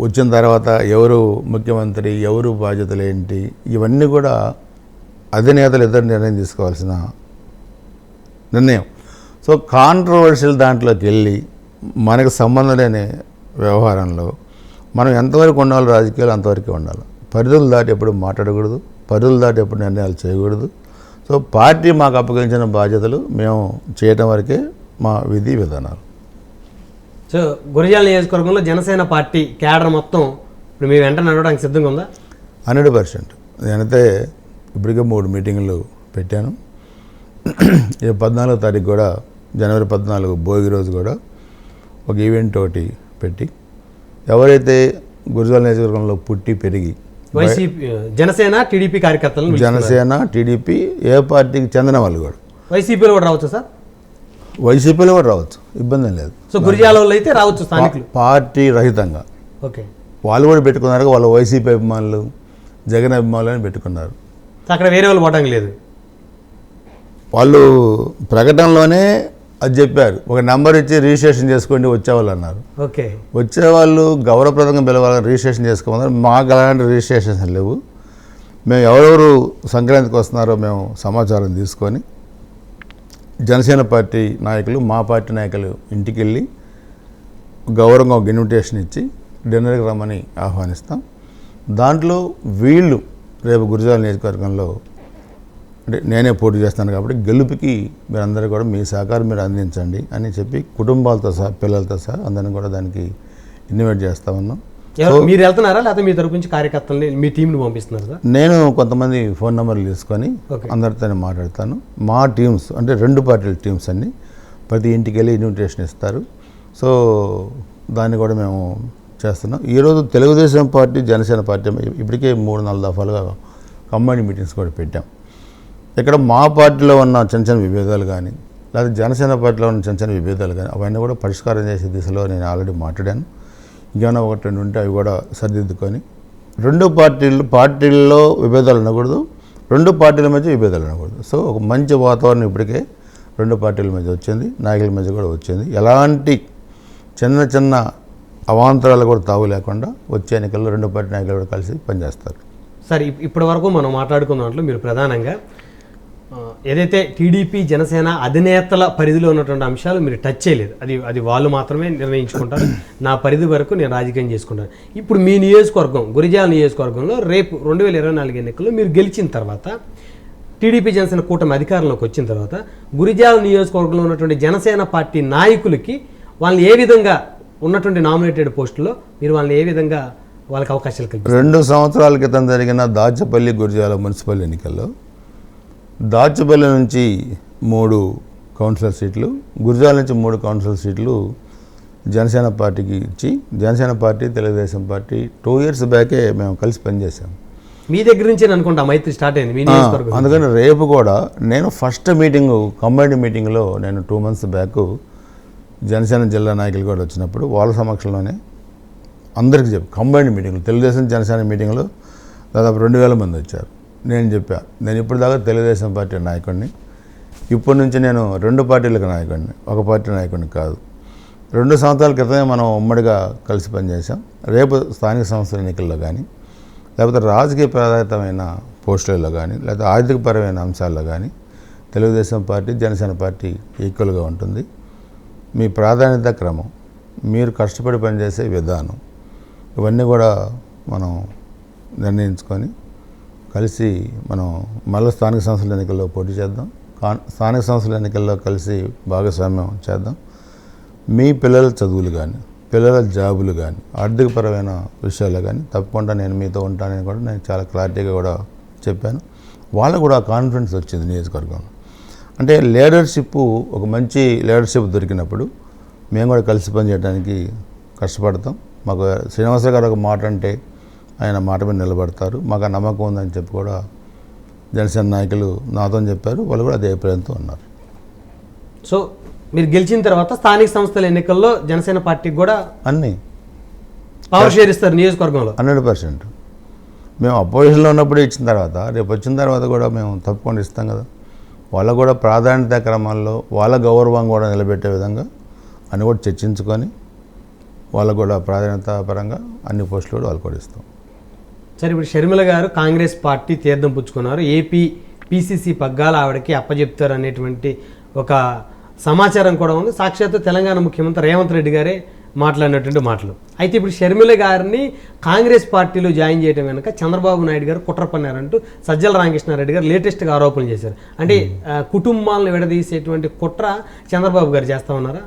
వచ్చిన తర్వాత ఎవరు ముఖ్యమంత్రి, ఎవరు బాధ్యతలు ఏంటి, ఇవన్నీ కూడా అధినేతలు ఇద్దరు నిర్ణయం తీసుకోవాల్సిన నిర్ణయం. సో కాంట్రవర్షియల్ దాంట్లోకి వెళ్ళి మనకు సంబంధం లేని వ్యవహారంలో మనం ఎంతవరకు ఉండాలి, రాజకీయాలు అంతవరకే ఉండాలి. పరిధులు దాటి ఎప్పుడు మాట్లాడకూడదు, పరిధులు దాటి ఎప్పుడు నిర్ణయాలు చేయకూడదు. సో పార్టీ మాకు అప్పగించిన బాధ్యతలు మేము చేయటం వరకే మా విధి విధానాలు. సో గురజాల నియోజకవర్గంలో జనసేన పార్టీ క్యాడర్ మొత్తం ఇప్పుడు మీ వెంట నడవడానికి సిద్ధంగా ఉందా? 100%. నేనైతే ఇప్పటికే 3 మీటింగులు పెట్టాను. 14వ తారీఖు కూడా, జనవరి 14 భోగి రోజు కూడా ఒక ఈవెంట్ ఒకటి పెట్టి ఎవరైతే గురజాల నియోజకవర్గంలో పుట్టి పెరిగి వైసీపీ, జనసేన, టీడీపీ కార్యకర్తలను, జనసేన, టీడీపీ ఏ పార్టీకి చెందిన వాళ్ళు కూడా, వైసీపీలో కూడా రావచ్చు సార్? వైసీపీలో కూడా రావచ్చు, ఇబ్బంది లేదు. సో గురజాల వాళ్ళు అయితే రావచ్చు స్థానికులు, పార్టీ రహితంగా. ఓకే, వాళ్ళు కూడా పెట్టుకున్నారు, వాళ్ళు వైసీపీ అభిమానులు, జగన్ అభిమానులు అని పెట్టుకున్నారు. అక్కడ వేరే వాళ్ళు పోవడానికి లేదు. వాళ్ళు ప్రకటనలోనే అది చెప్పారు, ఒక నెంబర్ ఇచ్చి రిజిస్ట్రేషన్ చేసుకోండి వచ్చేవాళ్ళు అన్నారు. ఓకే, వచ్చేవాళ్ళు గౌరవప్రదంగా పిలవాలని రిజిస్ట్రేషన్ చేసుకోమన్నారు. మాకు అలాంటి రిజిస్ట్రేషన్స్ లేవు. మేము ఎవరెవరు సంక్రాంతికి వస్తున్నారో మేము సమాచారం తీసుకొని జనసేన పార్టీ నాయకులు, మా పార్టీ నాయకులు ఇంటికి వెళ్ళి గౌరవంగా ఒక ఇన్విటేషన్ ఇచ్చి డిన్నర్కి రమ్మని ఆహ్వానిస్తాం. దాంట్లో వీళ్ళు రేపు గురజాల నియోజకవర్గంలో అంటే నేనే పోటీ చేస్తాను కాబట్టి గెలుపుకి మీరందరూ కూడా మీ సహకారం మీరు అందించండి అని చెప్పి కుటుంబాలతో సహా, పిల్లలతో సహా అందరిని కూడా దానికి ఇన్వైట్ చేస్తా ఉన్నాం. మీరు వెళ్తున్నారా లేకపోతే మీ తరపు నుంచి కార్యకర్తల్ని, మీ టీంని పంపిస్తున్నారు సార్? నేను కొంతమంది ఫోన్ నెంబర్లు తీసుకొని అందరితో మాట్లాడతాను. మా టీమ్స్ అంటే రెండు పార్టీల టీమ్స్ అన్ని ప్రతి ఇంటికి వెళ్ళి ఇన్విటేషన్ ఇస్తారు. సో దాన్ని కూడా మేము చేస్తున్నాం. ఈరోజు తెలుగుదేశం పార్టీ, జనసేన పార్టీ ఇప్పటికే 3-4 దఫాలుగా కంబైన్డ్ మీటింగ్స్ కూడా పెట్టాం. ఇక్కడ మా పార్టీలో ఉన్న చిన్న చిన్న విభేదాలు కానీ, లేదా జనసేన పార్టీలో ఉన్న చిన్న చిన్న విభేదాలు కానీ అవన్నీ కూడా పరిష్కారం చేసే దిశలో నేను ఆల్రెడీ మాట్లాడాను. ఇంకేమైనా 1-2 ఉంటే అవి కూడా సరిదిద్దుకొని, రెండు పార్టీల్లో విభేదాలు ఉండకూడదు, రెండు పార్టీల మధ్య విభేదాలు ఉండకూడదు. సో ఒక మంచి వాతావరణం ఇప్పటికే రెండు పార్టీల మధ్య వచ్చింది, నాయకుల మధ్య కూడా వచ్చింది. ఎలాంటి చిన్న చిన్న అవాంతరాలు కూడా తావు లేకుండా వచ్చే ఎన్నికల్లో రెండు పార్టీ నాయకులు కూడా కలిసి పనిచేస్తారు. సార్, ఇప్పటి వరకు మనం మాట్లాడుకున్న దాంట్లో మీరు ప్రధానంగా ఏదైతే టీడీపీ, జనసేన అధినేతల పరిధిలో ఉన్నటువంటి అంశాలు మీరు టచ్ చేయలేదు. అది వాళ్ళు మాత్రమే నిర్ణయించుకుంటారు. నా పరిధి వరకు నేను రాజకీయం చేసుకుంటాను. ఇప్పుడు మీ నియోజకవర్గం, గురజాల నియోజకవర్గంలో రేపు 2024 ఎన్నికల్లో మీరు గెలిచిన తర్వాత, టీడీపీ జనసేన కూటమి అధికారంలోకి వచ్చిన తర్వాత గురజాల నియోజకవర్గంలో ఉన్నటువంటి జనసేన పార్టీ నాయకులకి వాళ్ళని ఏ విధంగా ఉన్నటువంటి నామినేటెడ్ పోస్టుల్లో మీరు వాళ్ళని ఏ విధంగా వాళ్ళకి అవకాశాలు కల్పిస్తారు? 2 సంవత్సరాల క్రితం జరిగిన దాచపల్లి, గురజాల మున్సిపల్ ఎన్నికల్లో దాచపల్లి నుంచి 3 కౌన్సిలర్ సీట్లు, గురజాల నుంచి 3 కౌన్సిలర్ సీట్లు జనసేన పార్టీకి ఇచ్చి, Janasena party, Telugu Desam party 2 years బ్యాకే మేము కలిసి పనిచేసాం. మీ దగ్గర నుంచి అనుకుంటా మైత్రి స్టార్ట్ అయింది మీ నియోజకవర్గం. అందుకని రేపు కూడా నేను ఫస్ట్ మీటింగు, కంబైన్డ్ మీటింగ్లో నేను 2 months బ్యాక్ జనసేన జిల్లా నాయకులు కూడా వచ్చినప్పుడు వాళ్ళ సమక్షంలోనే అందరికీ చెప్పి కంబైన్డ్ మీటింగ్లు తెలుగుదేశం జనసేన మీటింగ్లో దాదాపు 2000 మంది వచ్చారు. నేను చెప్పా, నేను ఇప్పుడు దాకా తెలుగుదేశం పార్టీ నాయకుడిని, ఇప్పటి నుంచి నేను 2 పార్టీలకు నాయకుడిని, ఒక పార్టీ నాయకుడిని కాదు. 2 సంవత్సరాల క్రితమే మనం ఉమ్మడిగా కలిసి పనిచేసాం. రేపు స్థానిక సంస్థల ఎన్నికల్లో కానీ, లేకపోతే రాజకీయ ప్రాధాన్యతమైన పోస్టులలో కానీ, లేకపోతే ఆర్థికపరమైన అంశాల్లో కానీ తెలుగుదేశం పార్టీ జనసేన పార్టీ ఈక్వల్గా ఉంటుంది. మీ ప్రాధాన్యత క్రమం, మీరు కష్టపడి పనిచేసే విధానం, ఇవన్నీ కూడా మనం నిర్ణయించుకొని కలిసి మనం మళ్ళీ స్థానిక సంస్థల ఎన్నికల్లో పోటీ చేద్దాం. స్థానిక సంస్థల ఎన్నికల్లో కలిసి భాగస్వామ్యం చేద్దాం. మీ పిల్లల చదువులు కానీ, పిల్లల జాబులు కానీ, ఆర్థికపరమైన విషయాలు కానీ తప్పకుండా నేను మీతో ఉంటానని కూడా నేను చాలా క్లారిటీగా కూడా చెప్పాను. వాళ్ళకు కూడా కాన్ఫిడెన్స్ వచ్చింది నియోజకవర్గంలో. అంటే లీడర్షిప్, ఒక మంచి లీడర్షిప్ దొరికినప్పుడు మేము కూడా కలిసి పనిచేయడానికి కష్టపడతాం. మాకు శ్రీనివాసరావు గారు ఒక మాట అంటే ఆయన మాట మీద నిలబడతారు. మాకు ఆ నమ్మకం ఉందని చెప్పి కూడా జనసేన నాయకులు నాతో చెప్పారు. వాళ్ళు కూడా అదే అభిప్రాయంతో ఉన్నారు. సో మీరు గెలిచిన తర్వాత స్థానిక సంస్థల ఎన్నికల్లో జనసేన పార్టీకి కూడా అన్నీ పవర్ షేర్ ఇస్తారు నియోజకవర్గంలో 100%. మేము అపోజిషన్లో ఉన్నప్పుడే ఇచ్చిన తర్వాత రేపు వచ్చిన తర్వాత కూడా మేము తప్పకుండా ఇస్తాం కదా. వాళ్ళకు కూడా ప్రాధాన్యత క్రమాల్లో వాళ్ళ గౌరవం కూడా నిలబెట్టే విధంగా అని కూడా చర్చించుకొని వాళ్ళకు కూడా ప్రాధాన్యత పరంగా అన్ని పోస్టులు కూడా వాళ్ళు కూడా ఇస్తాం. సరే, ఇప్పుడు షర్మిల గారు కాంగ్రెస్ పార్టీ తీర్థం పుచ్చుకున్నారు. ఏపీ పిసిసి పగ్గాలు ఆవిడకి అప్పచెప్తారు అనేటువంటి ఒక సమాచారం కూడా ఉంది. సాక్షాత్తు తెలంగాణ ముఖ్యమంత్రి రేవంత్ రెడ్డి గారే మాట్లాడినటువంటి మాటలు. అయితే ఇప్పుడు షర్మిల గారిని కాంగ్రెస్ పార్టీలో జాయిన్ చేయడం వెనుక చంద్రబాబు నాయుడు గారు కుట్ర పన్నారంటూ సజ్జల రామకృష్ణారెడ్డి గారు లేటెస్ట్గా ఆరోపణలు చేశారు. అంటే కుటుంబాలను విడదీసేటువంటి కుట్ర చంద్రబాబు గారు చేస్తా ఉన్నారా?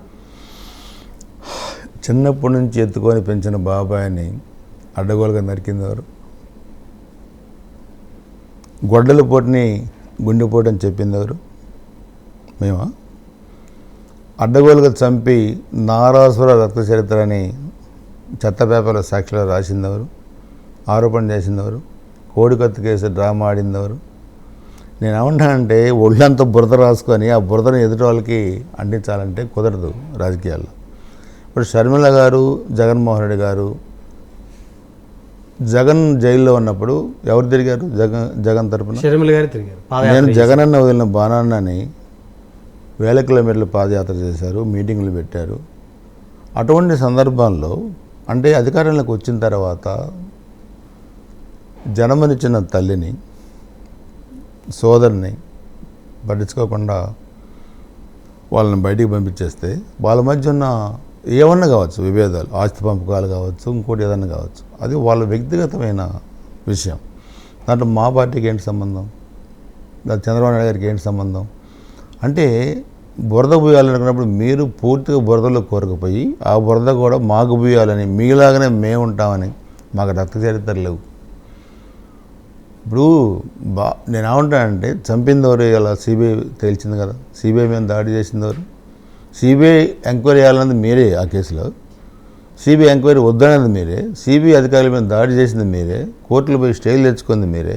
చిన్నప్పటి నుంచి ఎత్తుకొని పెంచిన బాబాయిని అడ్డగోలుగా నరికింది ఎవరు? గొడ్డల పోటుని గుండెపోటు అని చెప్పింది ఎవరు? మేమా? అడ్డగోలుగా చంపి నారాసుర రక్త చరిత్ర అని చెత్త పేపర్లో సాక్షిలో రాసిందెవరు? ఆరోపణ చేసిందెవరు? కోడికత్తి కేసు డ్రామా ఆడిందెవరు? నేను ఏమంటానంటే ఒళ్ళంతా బురద రాసుకొని ఆ బురదను ఎదుటి వాళ్ళకి అంటించాలంటే కుదరదు రాజకీయాల్లో. ఇప్పుడు షర్మిల గారు, జగన్మోహన్ రెడ్డి గారు, జగన్ జైల్లో ఉన్నప్పుడు ఎవరు తిరిగారు? జగన్ తరపున షర్మిల గారు తిరిగారు. నేను జగన్ అన్న వదిలిన బాణాన్నని 1000 కిలోమీటర్లు పాదయాత్ర చేశారు, మీటింగులు పెట్టారు. అటువంటి సందర్భాల్లో అంటే అధికారంలోకి వచ్చిన తర్వాత జన్మనిచ్చిన తల్లిని, సోదరిని పట్టించుకోకుండా వాళ్ళని బయటికి పంపించేస్తే వాళ్ళ మధ్య ఉన్న ఏమన్నా కావచ్చు విభేదాలు, ఆస్తి పంపకాలు కావచ్చు, ఇంకోటి ఏదన్నా కావచ్చు, అది వాళ్ళ వ్యక్తిగతమైన విషయం. దాంట్లో మా పార్టీకి ఏంటి సంబంధం? చంద్రబాబు నాయుడు గారికి ఏంటి సంబంధం? అంటే బురద పూయాలనుకున్నప్పుడు మీరు పూర్తిగా బురదలో కోరకపోయి ఆ బురద కూడా మాకు పూయాలని, మీలాగానే మేము ఉంటామని, మాకు రక్త చరిత్ర లేవు. ఇప్పుడు నేను ఏమంటానంటే చంపిందెవరు? ఇలా సిబిఐ తేల్చింది కదా, సిబిఐ మీద దాడి చేసిందెవరు? సిబిఐ ఎంక్వైరీ చేయాలన్నది మీరే. ఆ కేసులో సిబిఐ ఎంక్వైరీ వద్దనేది మీరే, సిబిఐ అధికారుల మీద దాడి చేసింది మీరే, కోర్టులో పోయి స్టేలు తెచ్చుకుంది మీరే.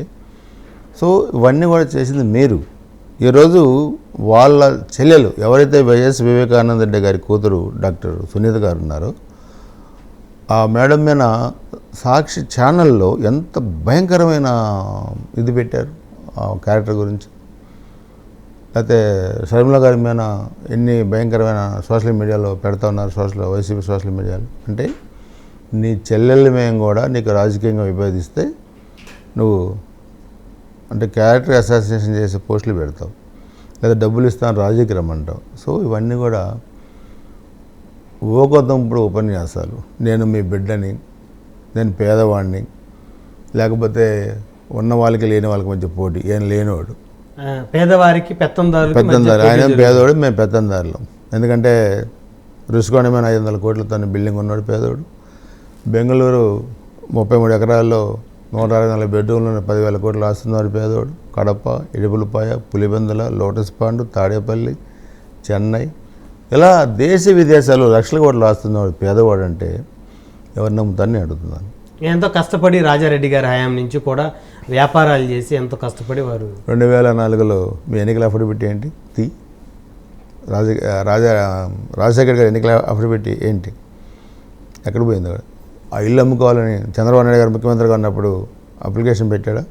సో ఇవన్నీ కూడా చేసింది మీరు. ఈరోజు వాళ్ళ చెల్లెలు ఎవరైతే వైఎస్ వివేకానంద రెడ్డి గారి కూతురు డాక్టర్ సునీత గారు ఉన్నారో ఆ మేడం మీద సాక్షి ఛానల్లో ఎంత భయంకరమైన ఇది పెట్టారు ఆ క్యారెక్టర్ గురించి. లేకపోతే షర్మిల గారి మీద ఎన్ని భయంకరమైన సోషల్ మీడియాలో పెడతా ఉన్నారు, వైసీపీ సోషల్ మీడియాలో. అంటే నీ చెల్లెళ్ళ మేము కూడా నీకు రాజకీయంగా విభేదిస్తే నువ్వు అంటే క్యారెక్టర్ అసాసినేషన్ చేసే పోస్టులు పెడతావు, లేదా డబ్బులు ఇస్తాను రాజకీయ రమ్మంటావు. సో ఇవన్నీ కూడా ఊకొద్దంపుడు ఉపన్యాసాలు. నేను మీ బిడ్డని, నేను పేదవాడిని, లేకపోతే ఉన్న వాళ్ళకి లేని వాళ్ళకి మధ్య పోటీ, ఏం లేనివాడు. పేదవారికి పెత్తందారు, ఆయన పేదవాడు, మేము పెత్తందారులం. ఎందుకంటే రుషికొండ మీద 500 కోట్లతో బిల్డింగ్ ఉన్నాడు పేదవాడు. బెంగళూరు 33 ఎకరాల్లో 164 బెడ్రూమ్లు 10,000 కోట్లు ఆస్తున్నారు పేదవాడు. కడప, ఇడుపులపాయ, పులివెందుల, లోటస్ పాండ్, తాడేపల్లి, చెన్నై, ఇలా దేశ విదేశాలు లక్షల కోట్లు ఆస్తున్నాడు పేదవాడు. అంటే ఎవరు నమ్ముతారని అడుగుతున్నాను. ఎంతో కష్టపడి రాజారెడ్డి గారి హయాం నుంచి కూడా వ్యాపారాలు చేసి ఎంతో కష్టపడి వారు 2004లో మీ ఎన్నికల అఫిడవిట్ ఏంటి? రాజశేఖర్ గారి ఎన్నికల అఫిడవిట్ ఏంటి? ఎక్కడ పోయింది? ఆ ఇల్లు అమ్ముకోవాలని చంద్రబాబు నాయుడు గారు ముఖ్యమంత్రిగా ఉన్నప్పుడు అప్లికేషన్ పెట్టాడా?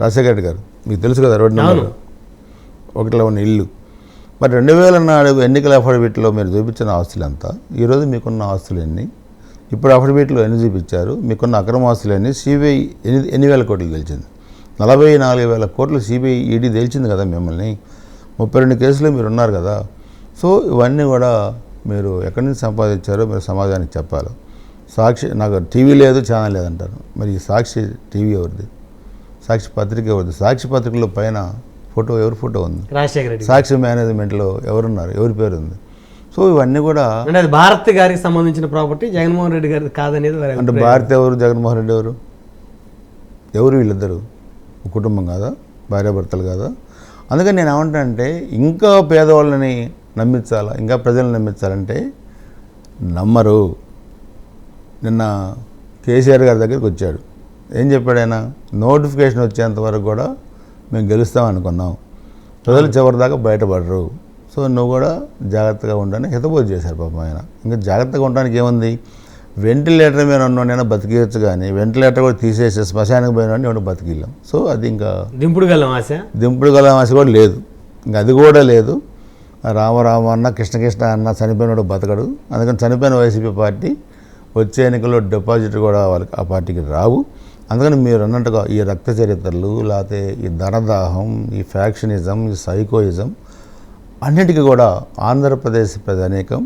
రాజశేఖర రెడ్డి గారు, మీకు తెలుసు కదా, రోడ్డు నెంబర్ ఒకటిలో ఉన్న ఇల్లు. మరి 2004 ఎన్నికల అఫిడవిట్లో మీరు చూపించిన ఆస్తులు ఎంత, ఈరోజు మీకున్న ఆస్తులు ఎన్ని, ఇప్పుడు అఫిడవిట్లో ఎన్ని చూపించారు, మీకున్న అక్రమ ఆస్తులు ఎన్ని, సిబిఐ ఎన్ని వేల కోట్లు తెలిసింది? 44,000 కోట్లు సిబిఐ ఈడీ తెలిసింది కదా మిమ్మల్ని. 32 కేసులు మీరు ఉన్నారు కదా. సో ఇవన్నీ కూడా మీరు ఎక్కడి నుంచి సంపాదించారో మీరు సమాజానికి చెప్పాలి. సాక్షి, నాకు టీవీ లేదు ఛానల్ లేదంటారు, మరి ఈ సాక్షి టీవీ ఎవరిది, సాక్షి పత్రిక ఎవరిది, సాక్షి పత్రికలో పైన ఫోటో ఎవరి ఫోటో ఉంది, రాజశేఖర రెడ్డి సాక్షి మేనేజ్మెంట్లో ఎవరున్నారు, ఎవరి పేరు ఉంది. సో ఇవన్నీ కూడా అంటే అది భారత్ గారికి సంబంధించిన ప్రాపర్టీ, జగన్మోహన్ రెడ్డి గారి కాదనేది వారి అంటే అభిప్రాయం. భారత్ ఎవరు, జగన్మోహన్ రెడ్డి ఎవరు, ఎవరు వీళ్ళిద్దరు కుటుంబం కాదా, భార్యాభర్తలు కాదా? అందుకని నేను ఏమంటానంటే ఇంకా పేదవాళ్ళని నమ్మించాలా, ఇంకా ప్రజలను నమ్మించాలంటే నమ్మరు. నిన్న కేసీఆర్ గారి దగ్గరికి వచ్చాడు, ఏం చెప్పాడు ఆయన? నోటిఫికేషన్ వచ్చేంత వరకు కూడా మేము గెలుస్తాం అనుకున్నాం, ప్రజలు చివరిదాకా బయటపడరు, సో నువ్వు కూడా జాగ్రత్తగా ఉండని హితబోధ చేశారు పాపం ఆయన. ఇంకా జాగ్రత్తగా ఉండడానికి ఏముంది, వెంటిలేటర్ మీద ఉన్నోడైనా బతికేయచ్చు, కానీ వెంటిలేటర్ కూడా తీసేసి శ్మశానికి పోయిన ఎవరు బతికిల్లాం. సో అది ఇంకా దింపుడు గల ఆశ, దింపుడు గల ఆశ కూడా లేదు, ఇంకా అది కూడా లేదు. రామ అన్న, కృష్ణ అన్న చనిపోయినాడు బతకడు. అందుకని చనిపోయిన వైసీపీ పార్టీ వచ్చే ఎన్నికల్లో డిపాజిట్ కూడా వాళ్ళకి ఆ పార్టీకి రావు. అందుకని మీరు అన్నట్టుగా ఈ రక్త చరిత్రలు, లేకపోతే ఈ ధనదాహం, ఈ ఫ్యాక్షనిజం, ఈ సైకోయిజం అన్నిటికీ కూడా ఆంధ్రప్రదేశ్ ప్రజానీకం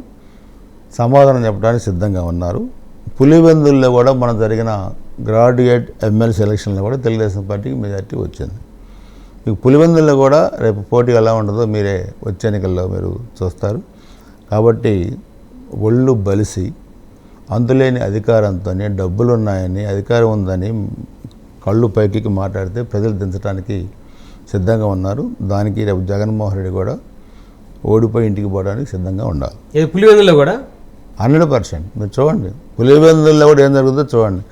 సమాధానం చెప్పడానికి సిద్ధంగా ఉన్నారు. పులివెందుల్లో కూడా మనం జరిగిన గ్రాడ్యుయేట్ ఎమ్మెల్సీ ఎలక్షన్లో కూడా తెలుగుదేశం పార్టీకి మెజార్టీ వచ్చింది. మీకు పులివెందుల్లో కూడా రేపు పోటీ ఎలా ఉండదో మీరే వచ్చే ఎన్నికల్లో మీరు చూస్తారు. కాబట్టి ఒళ్ళు బలిసి అంతులేని అధికారంతో, డబ్బులు ఉన్నాయని, అధికారం ఉందని కళ్ళు పైకి మాట్లాడితే ప్రజలు దించడానికి సిద్ధంగా ఉన్నారు. దానికి రేపు జగన్మోహన్ రెడ్డి కూడా ఓడిపోయి ఇంటికి పోవడానికి సిద్ధంగా ఉండాలి. ఇది పులివెందులో కూడా 100%. మీరు చూడండి పులివెందుల్లో కూడా ఏం జరుగుతుందో చూడండి.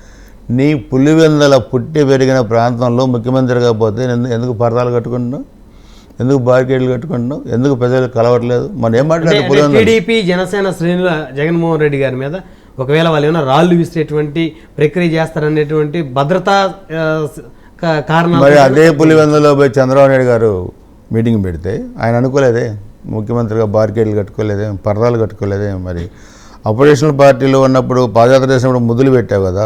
నీ పులివెందుల పుట్టి పెరిగిన ప్రాంతంలో ముఖ్యమంత్రిగా పోతే ఎందుకు పరదాలు కట్టుకుంటున్నావు, ఎందుకు బారికేడ్లు కట్టుకుంటున్నావు, ఎందుకు ప్రజలు కలవట్లేదు? మనం ఏం మాట్లాడాలి? పులివెందులు టీడీపీ జనసేన శ్రేణుల జగన్మోహన్ రెడ్డి గారి మీద ఒకవేళ వాళ్ళు ఏమైనా రాళ్ళు విసిరేటువంటి ప్రక్రియ చేస్తారనేటువంటి భద్రతా కారణాలు, మరి అదే పులివెందులో పోయి చంద్రబాబు నాయుడు గారు మీటింగ్ పెడితే ఆయన అనుకోలేదే, ముఖ్యమంత్రిగా బారికేడ్లు కట్టుకోలేదే, పరదాలు కట్టుకోలేదే? మరి అపోజిషనల్ పార్టీలో ఉన్నప్పుడు పాదయాత్ర చేసినప్పుడు ముద్దులు పెట్టావు కదా,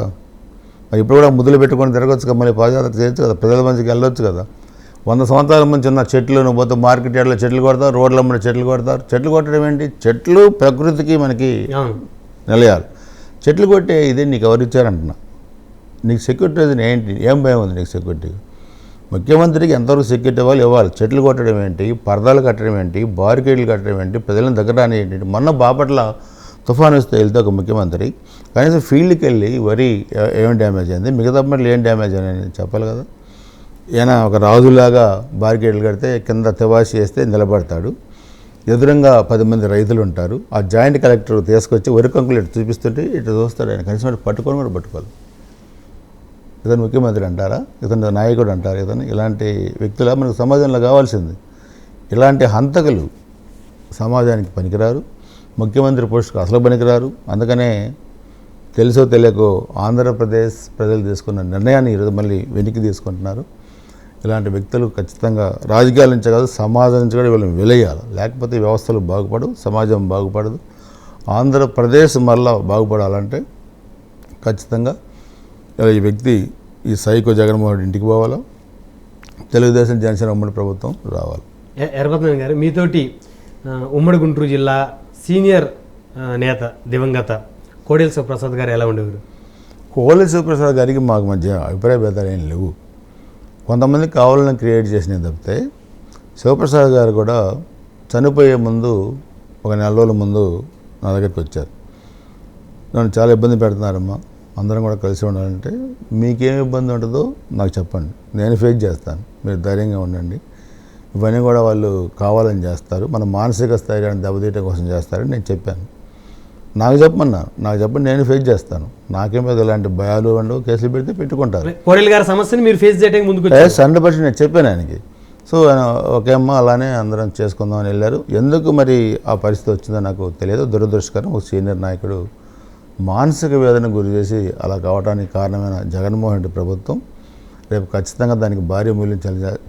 మరి ఇప్పుడు కూడా ముద్దులు పెట్టుకొని తిరగచ్చు కదా, మళ్ళీ పాదయాత్ర చేయొచ్చు కదా, ప్రజల మంచికి వెళ్ళొచ్చు కదా. 100 సంవత్సరాల నుంచి ఉన్న చెట్లు నువ్వు పోతే మార్కెట్ యార్డ్లో చెట్లు కొడతారు, రోడ్ల మీద చెట్లు కొడతారు. చెట్లు కొట్టడం ఏంటి? చెట్లు ప్రకృతికి మనకి నిలయాలి. చెట్లు కొట్టే ఇదే నీకు ఎవరు ఇచ్చారంటున్నా? నీకు సెక్యూరిటీ ఏంటి? ఏం భయం ఉంది నీకు సెక్యూరిటీ? ముఖ్యమంత్రికి ఎంతవరకు సెక్యూరిటీ ఇవ్వాలి. చెట్లు కొట్టడం ఏంటి, పరదాలు కట్టడం ఏంటి, బారికేడ్లు కట్టడం ఏంటి, ప్రజలను దగ్గర రాని ఏంటి? మొన్న బాపట్ల తుఫాను వస్తే వెళ్తే ఒక ముఖ్యమంత్రి కనీసం ఫీల్డ్కి వెళ్ళి వరి ఏం డ్యామేజ్ అయింది, మిగతా పంటలు ఏం డ్యామేజ్ అని చెప్పాలి కదా. ఈయన ఒక రాజులాగా బారికేడ్లు కడితే కింద తివాసి వేస్తే నిలబడతాడు, ఎదురుగా 10 మంది రైతులు ఉంటారు. ఆ జాయింట్ కలెక్టర్ తీసుకొచ్చి వరి కంకులు ఇటు చూపిస్తుంటే ఇటు చూస్తాడు ఆయన, కనీసం పట్టుకొని కూడా పట్టుకోవాలి. ఇతను ముఖ్యమంత్రి అంటారా? ఇతను నాయకుడు అంటారా? ఇతను ఇలాంటి వ్యక్తుల మనకు సమాజంలో కావాల్సింది. ఇలాంటి హంతకులు సమాజానికి పనికిరారు, ముఖ్యమంత్రి పోస్టుకు అసలు పనికిరారు. అందుకనే తెలుసో తెలియకో ఆంధ్రప్రదేశ్ ప్రజలు తీసుకున్న నిర్ణయాన్ని ఈరోజు మళ్ళీ వెనక్కి తీసుకుంటున్నారు. ఇలాంటి వ్యక్తులు ఖచ్చితంగా రాజకీయాల నుంచి కాదు, సమాజం నుంచి కూడా వీళ్ళని వెలయ్యాలి. లేకపోతే వ్యవస్థలు బాగుపడవు, సమాజం బాగుపడదు. ఆంధ్రప్రదేశ్ మళ్ళా బాగుపడాలంటే ఖచ్చితంగా ఈ వ్యక్తి, ఈ సైకో జగన్మోహన్ రెడ్డి ఇంటికి పోవాలా, తెలుగుదేశం జనసేన ఉమ్మడి ప్రభుత్వం రావాలి. ఎర్రపత్నం గారు, మీతోటి ఉమ్మడి గుంటూరు జిల్లా సీనియర్ నేత దివంగత కోడెల శివప్రసాద్ గారు ఎలా ఉండేవారు? కోడెల శివప్రసాద్ గారికి మాకు మధ్య అభిప్రాయ భేదాలు ఏం లేవు. కొంతమంది కావాలని క్రియేట్ చేసినవి తప్పితే శివప్రసాద్ గారు కూడా చనిపోయే ముందు ఒక 4 రోజుల ముందు నా దగ్గరికి వచ్చారు. నన్ను చాలా ఇబ్బంది పెడుతున్నారమ్మా, అందరం కూడా కలిసి ఉండాలంటే మీకేం ఇబ్బంది ఉంటుందో నాకు చెప్పండి, నేను ఫేస్ చేస్తాను, మీరు ధైర్యంగా ఉండండి. ఇవన్నీ కూడా వాళ్ళు కావాలని చేస్తారు, మన మానసిక స్థైర్యాన్ని దెబ్బతీయడం కోసం చేస్తారని నేను చెప్పాను. నాకు చెప్పండి, నేను ఫేస్ చేస్తాను. నాకేం మీద ఇలాంటి భయాలు ఉండవు, కేసులు పెడితే పెట్టుకుంటారు. కోడెల గారి సమస్యని మీరు ఫేస్ చేయడానికి ముందుకు 100% నేను చెప్పాను ఆయనకి. సో ఓకే అమ్మ, అలానే అందరం చేసుకుందామని వెళ్ళారు. ఎందుకు మరి ఆ పరిస్థితి వచ్చిందో నాకు తెలియదు. దురదృష్టకరం. ఒక సీనియర్ నాయకుడు మానసిక వేదన గురి చేసి అలా కావడానికి కారణమైన జగన్మోహన్ రెడ్డి ప్రభుత్వం రేపు ఖచ్చితంగా దానికి భారీ మూల్యం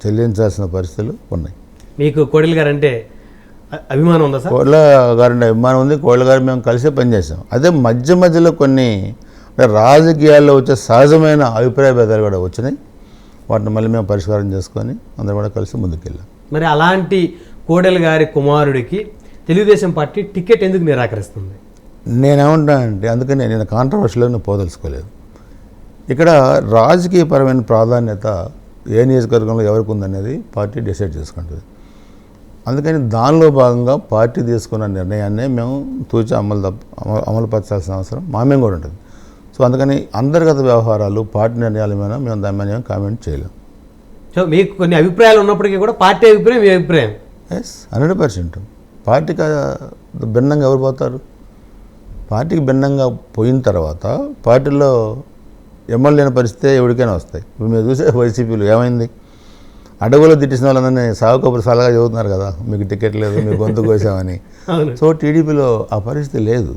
చెల్లించాల్సిన పరిస్థితులు ఉన్నాయి. మీకు కోడెల గారు అంటే అభిమానం ఉందా సార్? కోళ్ళ గారి అభిమానం ఉంది. కోళ్ళ గారు మేము కలిసే పనిచేసాం. అదే మధ్యలో కొన్ని రాజకీయాల్లో వచ్చే సహజమైన అభిప్రాయ భేదాలు కూడా వచ్చినాయి. వాటిని మళ్ళీ మేము పరిష్కారం చేసుకొని అందరం కూడా కలిసి ముందుకెళ్ళాం. మరి అలాంటి కోడెల గారి కుమారుడికి తెలుగుదేశం పార్టీ టికెట్ ఎందుకు నిరాకరిస్తుంది? నేనేమంటానంటే అందుకని నేను కాంట్రవర్షియల్గా పోదలుచుకోలేదు. ఇక్కడ రాజకీయపరమైన ప్రాధాన్యత ఏ నియోజకవర్గంలో ఎవరికి ఉందనేది పార్టీ డిసైడ్ చేసుకుంటుంది. అందుకని దానిలో భాగంగా పార్టీ తీసుకున్న నిర్ణయాన్నే మేము తూచి అమలుపరచాల్సిన అవసరం మా మేము కూడా ఉంటుంది. సో అందుకని అంతర్గత వ్యవహారాలు పార్టీ నిర్ణయాల మీద మేము దాని మీద కామెంట్ చేయలేం. సో మీకు కొన్ని అభిప్రాయాలు ఉన్నప్పటికీ కూడా పార్టీ అభిప్రాయం మీ అభిప్రాయం? ఎస్, 100%. పార్టీకి భిన్నంగా ఎవరు పోతారు? పార్టీకి భిన్నంగా పోయిన తర్వాత పార్టీలో ఎమ్మెల్యే లేని పరిస్థితి ఎవరికైనా వస్తాయి. ఇప్పుడు మీరు చూసే వైసీపీలు ఏమైంది? అడవులో తిట్టిన వాళ్ళందరినీ సాగుకప్పుడు సలహా చదువుతున్నారు కదా, మీకు టికెట్ లేదు, మీ గొంతు కోసామని. సో టీడీపీలో ఆ పరిస్థితి లేదు.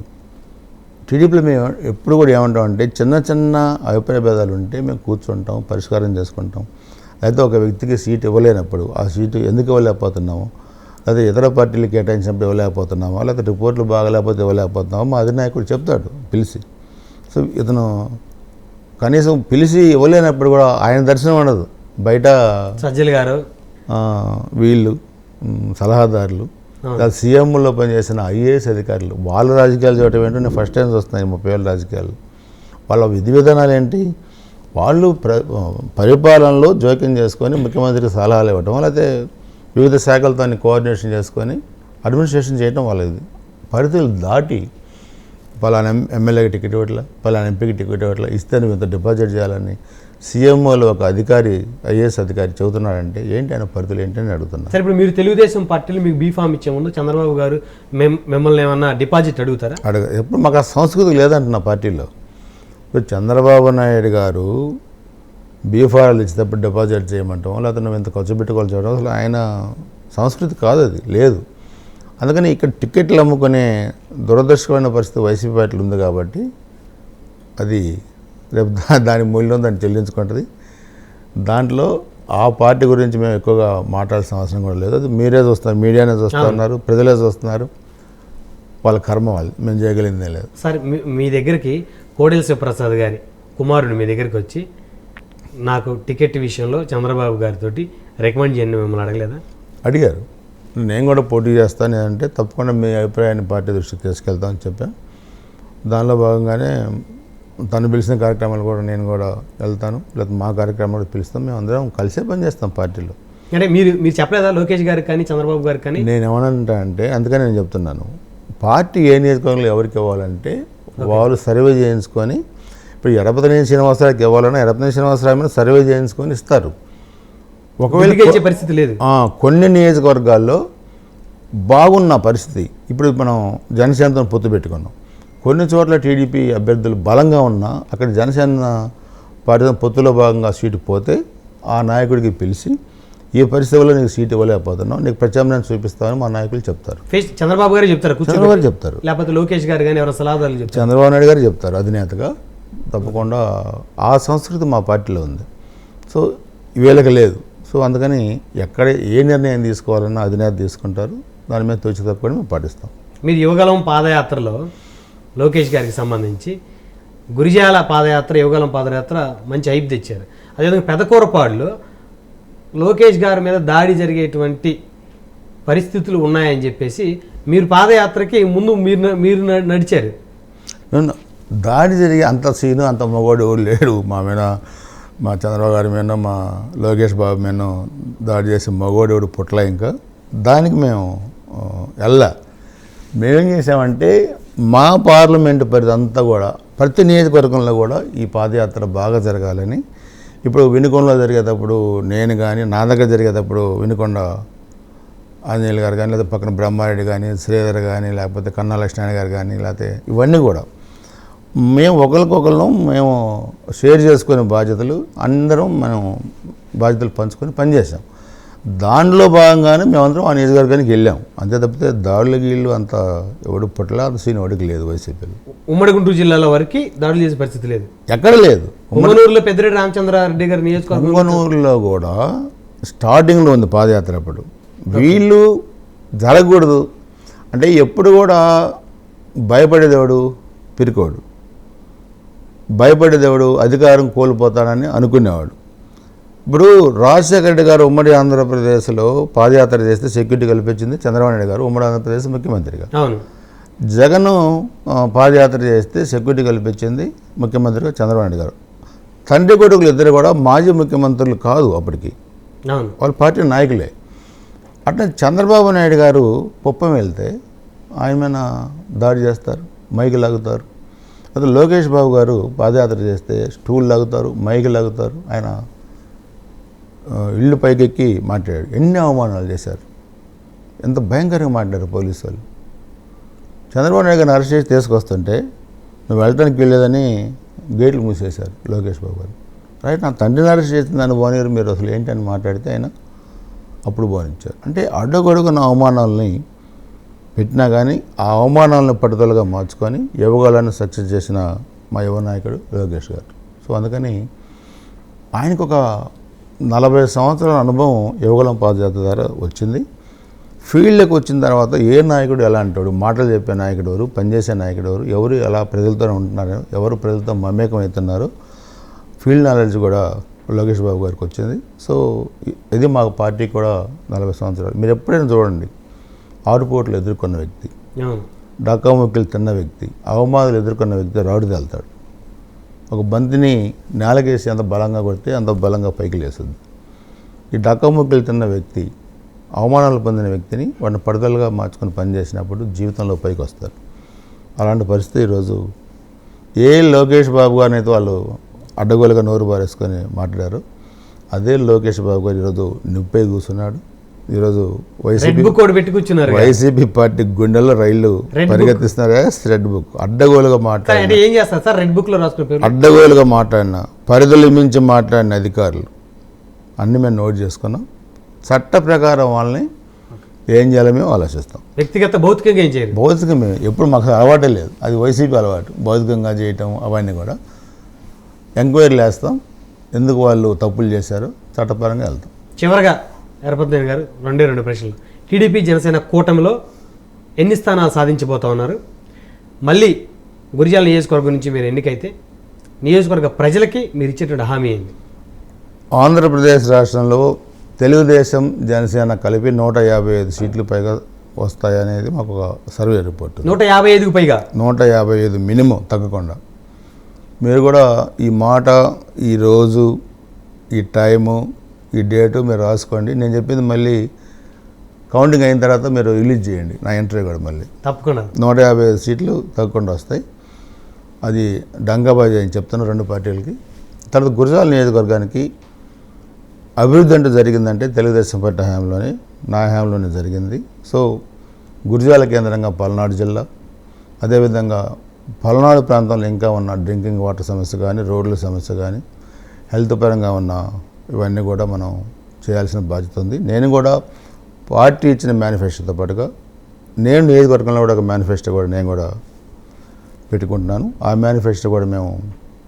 టీడీపీలో మేము ఎప్పుడు కూడా ఏమంటామంటే చిన్న అభిప్రాయ భేదాలు ఉంటే మేము కూర్చుంటాం, పరిష్కారం చేసుకుంటాం. అయితే ఒక వ్యక్తికి సీటు ఇవ్వలేనప్పుడు ఆ సీటు ఎందుకు ఇవ్వలేకపోతున్నాము, లేదా ఇతర పార్టీలు కేటాయించినప్పుడు ఇవ్వలేకపోతున్నామా, లేకపోతే రిపోర్ట్లు బాగలేకపోతే ఇవ్వలేకపోతున్నామా మా అధినాయకుడు చెప్తాడు పిలిచి. సో ఇతను కనీసం పిలిచి ఇవ్వలేనప్పుడు కూడా ఆయన దర్శనం ఉండదు. బయట సజ్జల గారు వీళ్ళు సలహాదారులు, సీఎంలో పనిచేసిన ఐఏఎస్ అధికారులు వాళ్ళ రాజకీయాలు చూడటం ఏంటో నేను ఫస్ట్ టైం చూస్తున్నాను 30 ఏళ్ళ రాజకీయాలు. వాళ్ళ విధి విధానాలు ఏంటి? వాళ్ళు పరిపాలనలో జోక్యం చేసుకొని ముఖ్యమంత్రికి సలహాలు ఇవ్వటం, లేకపోతే వివిధ శాఖలతో కోఆర్డినేషన్ చేసుకొని అడ్మినిస్ట్రేషన్ చేయటం వాళ్ళది. పరిధులు దాటి పలానా ఎమ్మెల్యేకి టికెట్ ఇవ్వట్లా, పలానా ఎంపీకి టికెట్ ఇవ్వట్లా, ఇస్తే నువ్వు ఇంత డిపాజిట్ చేయాలని సీఎంఓలో ఒక అధికారి ఐఏఎస్ అధికారి చెబుతున్నాడంటే ఏంటి ఆయన పరిధులు ఏంటని అడుగుతున్నారు. సరే, ఇప్పుడు మీరు తెలుగుదేశం పార్టీలో మీకు బీఫామ్ ఇచ్చే ముందు చంద్రబాబు గారు మిమ్మల్ని ఏమన్నా డిపాజిట్ అడుగుతారా? ఎప్పుడు మాకు ఆ సంస్కృతి లేదంటున్నా పార్టీలో. ఇప్పుడు చంద్రబాబు నాయుడు గారు బీఫారాలు ఇచ్చేటప్పుడు డిపాజిట్ చేయమంటాం, లేకపోతే నువ్వు ఇంత ఖర్చు పెట్టుకోవాలి చూడడం అసలు ఆయన సంస్కృతి కాదు, అది లేదు. అందుకని ఇక్కడ టికెట్లు అమ్ముకునే దురదృష్టమైన పరిస్థితి వైసీపీ పార్టీలు ఉంది కాబట్టి అది రేపు దాని మూల్యం దాన్ని చెల్లించుకుంటుంది. దాంట్లో ఆ పార్టీ గురించి మేము ఎక్కువగా మాట్లాడాల్సిన అవసరం కూడా లేదు. అది మీరే చూస్తున్నారు, మీడియానే చూస్తూ ఉన్నారు, ప్రజలే చూస్తున్నారు. వాళ్ళ కర్మ వాళ్ళు, మేము చేయగలిగిందే లేదు. సార్, మీ దగ్గరికి కోడెల శివప్రసాద్ గారి కుమారుడు మీ దగ్గరికి వచ్చి నాకు టికెట్ విషయంలో చంద్రబాబు గారితో రికమెండ్ చేయండి మిమ్మల్ని అడగలేదా? అడిగారు. నేను కూడా పోటీ చేస్తాను అంటే తప్పకుండా మీ అభిప్రాయాన్ని పార్టీ దృష్టికి తీసుకెళ్తామని చెప్పాను. దానిలో భాగంగానే తను పిలిచిన కార్యక్రమాలు కూడా నేను కూడా వెళ్తాను, లేకపోతే మా కార్యక్రమాలు కూడా పిలుస్తాం. మేము అందరం కలిసే పనిచేస్తాం పార్టీలో. అంటే మీరు చెప్పలేదా లోకేష్ గారికి కానీ చంద్రబాబు గారికి కానీ? నేను ఏమనంటా అంటే అందుకని నేను చెప్తున్నాను, పార్టీ ఏ నియోజకవర్గంలో ఎవరికి ఇవ్వాలంటే వాళ్ళు సర్వే చేయించుకొని, ఇప్పుడు ఎడపతినేని శ్రీనివాసరావుకి ఇవ్వాలన్నా ఎడపతినేని శ్రీనివాసరావు సర్వే చేయించుకొని ఇస్తారు. ఒకవేళ ఇచ్చే పరిస్థితి లేదు. కొన్ని నియోజకవర్గాల్లో బాగున్న పరిస్థితి, ఇప్పుడు మనం జనసేనతో పొత్తు పెట్టుకున్నాం. కొన్ని చోట్ల టీడీపీ అభ్యర్థులు బలంగా ఉన్నా అక్కడ జనసేన పార్టీతో పొత్తులో భాగంగా సీటు పోతే ఆ నాయకుడికి పిలిచి ఈ పరిస్థితుల్లో నీకు సీటు ఇవ్వలేకపోతున్నావు, నీకు ప్రత్యామ్నాయం చూపిస్తామని మా నాయకులు చెప్తారు. చంద్రబాబు గారు చెప్తారు, చంద్రబాబు గారు చెప్తారు, లేకపోతే లోకేష్ గారు కానీ ఎవరు సలహాదారులు చెప్తారు, చంద్రబాబు నాయుడు గారు చెప్తారు అధినేతగా. తప్పకుండా ఆ సంస్కృతి మా పార్టీలో ఉంది. సో వీళ్ళకి లేదు. సో అందుకని ఎక్కడ ఏ నిర్ణయం తీసుకోవాలన్నా అధినేత తీసుకుంటారు, దాని మీద తోచి తప్పకుండా మేము పాటిస్తాం. మీరు యువగలం పాదయాత్రలో లోకేష్ గారికి సంబంధించి గురిజాల పాదయాత్ర, యువగలం పాదయాత్ర మంచి హైప్ తెచ్చారు. అదేవిధంగా పెదకూరపాడులో లోకేష్ గారి మీద దాడి జరిగేటువంటి పరిస్థితులు ఉన్నాయని చెప్పేసి మీరు పాదయాత్రకి ముందు మీరు నడిచారు. దాడి జరిగే అంత సీను అంత మగవాడు లేడు మా మీద, మా చంద్రబాబు గారి మీద, మా లోకేష్ బాబు మీద దాడి చేసే మగవాడు పుట్ల. ఇంకా దానికి మేము మేమేం చేసామంటే మా పార్లమెంటు పరిధి అంతా కూడా ప్రతి నియోజకవర్గంలో కూడా ఈ పాదయాత్ర బాగా జరగాలని, ఇప్పుడు వినుకొండలో జరిగేటప్పుడు నేను కానీ, నా దగ్గర జరిగేటప్పుడు వినుకొండ ఆంజనేయులు గారు కానీ, లేకపోతే పక్కన బ్రహ్మారెడ్డి కానీ, శ్రీధర్ కానీ, లేకపోతే కన్నా లక్ష్మణ్ గారు కానీ, లేకపోతే ఇవన్నీ కూడా మేము ఒకరికొకరు మేము షేర్ చేసుకునే బాధ్యతలు అందరం మనం బాధ్యతలు పంచుకొని పనిచేసాం. దాంట్లో భాగంగానే మేమందరం ఆ నియోజకవర్గానికి వెళ్ళాం. అంతే తప్పితే దాడులకి ఇల్లు అంత ఎవడు పట్ల అంత సీన్ ఎవడికి లేదు వైసీపీలో. ఉమ్మడి గుంటూరు జిల్లాలో వరకు దాడులు చేసే పరిస్థితి లేదు, ఎక్కడ లేదు. ఉమ్మనూరులో పెద్దిరెడ్డి రామచంద్రారెడ్డి గారి నియోజకవర్గం, పొంగనూరులో కూడా స్టార్టింగ్లో ఉంది పాదయాత్ర. అప్పుడు వీళ్ళు జరగకూడదు అంటే ఎప్పుడు కూడా భయపడేదేవాడు పిరికోడు, భయపడేదేవాడు అధికారం కోల్పోతానని అనుకునేవాడు. ఇప్పుడు రాజశేఖర రెడ్డి గారు ఉమ్మడి ఆంధ్రప్రదేశ్లో పాదయాత్ర చేస్తే సెక్యూరిటీ కల్పించింది చంద్రబాబు నాయుడు గారు ఉమ్మడి ఆంధ్రప్రదేశ్ ముఖ్యమంత్రిగా. అవును, జగన్ పాదయాత్ర చేస్తే సెక్యూరిటీ కల్పించింది ముఖ్యమంత్రిగా చంద్రబాబు నాయుడు గారు. తండ్రి కొడుకులు ఇద్దరు కూడా మాజీ ముఖ్యమంత్రులు కాదు అప్పటికి, అవును, వాళ్ళ పార్టీ నాయకులే. అట్లా చంద్రబాబు నాయుడు గారు కుప్పం వెళ్తే ఆయన మీద దాడి చేస్తారు, మైకి లాగుతారు. అదే లోకేష్ బాబు గారు పాదయాత్ర చేస్తే స్టూల్ లాగుతారు, మైకి లాగుతారు. ఆయన ఇళ్ళు పైకెక్కి మాట్లాడాడు. ఎన్ని అవమానాలు చేశారు, ఎంత భయంకరంగా మాట్లాడారు పోలీసు వాళ్ళు. చంద్రబాబు నాయుడు గారిని అరెస్ట్ చేసి తీసుకొస్తుంటే నువ్వు వెళ్ళడానికి వెళ్ళలేదని గేట్లు మూసేశారు లోకేష్ బాబు గారు. రైట్, నా తండ్రిని అరెస్ట్ చేసిన దాన్ని పోనీరు, మీరు అసలు ఏంటని మాట్లాడితే ఆయన అప్పుడు పోనిచ్చారు. అంటే అడ్డగొడుగున్న అవమానాలని పెట్టినా కానీ ఆ అవమానాలను పట్టుదలగా మార్చుకొని యువగాలను సక్సెస్ చేసిన మా యువ నాయకుడు లోకేష్ గారు. సో అందుకని ఆయనకు ఒక 40 సంవత్సరాల అనుభవం యువగలం పాదయాత్ర ద్వారా వచ్చింది. ఫీల్డ్కి వచ్చిన తర్వాత ఏ నాయకుడు ఎలా అంటాడు, మాటలు చెప్పే నాయకుడు ఎవరు, పనిచేసే నాయకుడు ఎవరు, ఎవరు ఎలా ప్రజలతో ఉంటున్నారు, ఎవరు ప్రజలతో మమేకం అవుతున్నారు, ఫీల్డ్ నాలెడ్జ్ కూడా లోకేష్ బాబు గారికి వచ్చింది. సో ఇది మా పార్టీ కూడా 40 సంవత్సరాలు. మీరు ఎప్పుడైనా చూడండి, ఆరుపోట్లు ఎదుర్కొన్న వ్యక్తి, డక్కాముక్కలు తిన్న వ్యక్తి, అవమానాలు ఎదుర్కొన్న వ్యక్తి రౌడీ వెళ్తాడు. ఒక బంతిని నేలకేసి ఎంత బలంగా కొడితే అంత బలంగా పైకి లేస్తుంది. ఈ డక్కాముక్కలు తిన్న వ్యక్తి, అవమానాలు పొందిన వ్యక్తిని వాడిని పడదలుగా మార్చుకొని పనిచేసినప్పుడు జీవితంలో పైకి వస్తారు. అలాంటి పరిస్థితి ఈరోజు ఏ లోకేష్ బాబు గారిని అయితే వాళ్ళు అడ్డగోలుగా నోరు బారేసుకొని మాట్లాడారు, అదే లోకేష్ బాబు గారు ఈరోజు నిప్పై కూర్చున్నాడు. ఈరోజు వైసీపీ పార్టీ గుండెల్లో రైళ్లు పరిగెత్తిస్తున్నారు. రెడ్ బుక్ అడ్డగోలుగా అడ్డగోలుగా మాట్లాడిన, పరిధులు మించి మాట్లాడిన అధికారులు అన్ని మేము నోట్ చేసుకున్నాం. చట్ట ప్రకారం వాళ్ళని ఏం చేయాలో మేము ఆలోచిస్తాం. వ్యక్తిగత భౌతికంగా ఏం చేయాలి, భౌతికంగా ఎప్పుడు మాకు అలవాటే లేదు, అది వైసీపీ అలవాటు భౌతికంగా చేయటం. అవన్నీ కూడా ఎంక్వైరీలు వేస్తాం, ఎందుకు వాళ్ళు తప్పులు చేశారో చట్టపరంగా వెళ్తాం. చివరగా ఎర్రపతినేని గారు 2 ప్రశ్నలు. టీడీపీ జనసేన కూటమిలో ఎన్ని స్థానాలు సాధించబోతా ఉన్నారు? మళ్ళీ గురిజాల నియోజకవర్గం నుంచి మీరు ఎన్నికైతే నియోజకవర్గ ప్రజలకి మీరు ఇచ్చేటువంటి హామీ ఏంది? ఆంధ్రప్రదేశ్ రాష్ట్రంలో తెలుగుదేశం జనసేన కలిపి 155 సీట్లు పైగా వస్తాయనేది మాకు ఒక సర్వే రిపోర్ట్. 155కు పైగా, 155 మినిమం తగ్గకుండా. మీరు కూడా ఈ మాట, ఈ రోజు, ఈ టైము, ఈ డేటు మీరు రాసుకోండి. నేను చెప్పింది మళ్ళీ కౌంటింగ్ అయిన తర్వాత మీరు రిలీజ్ చేయండి నా ఇంటర్వ్యూ కూడా. మళ్ళీ తప్పకుండా 155 సీట్లు తగ్గకుండా వస్తాయి. అది డంగాబాజీ అని చెప్తాను 2 పార్టీలకి. తర్వాత గురజాల నియోజకవర్గానికి అభివృద్ధి అంటూ జరిగిందంటే తెలుగుదేశం పార్టీ హయాంలోనే, నా హయాంలోనే జరిగింది. సో గురజాల కేంద్రంగా పల్నాడు జిల్లా, అదేవిధంగా పల్నాడు ప్రాంతంలో ఇంకా ఉన్న డ్రింకింగ్ వాటర్ సమస్య కానీ, రోడ్ల సమస్య కానీ, హెల్త్ పరంగా ఉన్న ఇవన్నీ కూడా మనం చేయాల్సిన బాధ్యత ఉంది. నేను కూడా పార్టీ ఇచ్చిన మేనిఫెస్టోతో పాటుగా నేను నియోజకవర్గంలో కూడా ఒక మేనిఫెస్టో కూడా నేను కూడా పెట్టుకుంటున్నాను. ఆ మేనిఫెస్టో కూడా మేము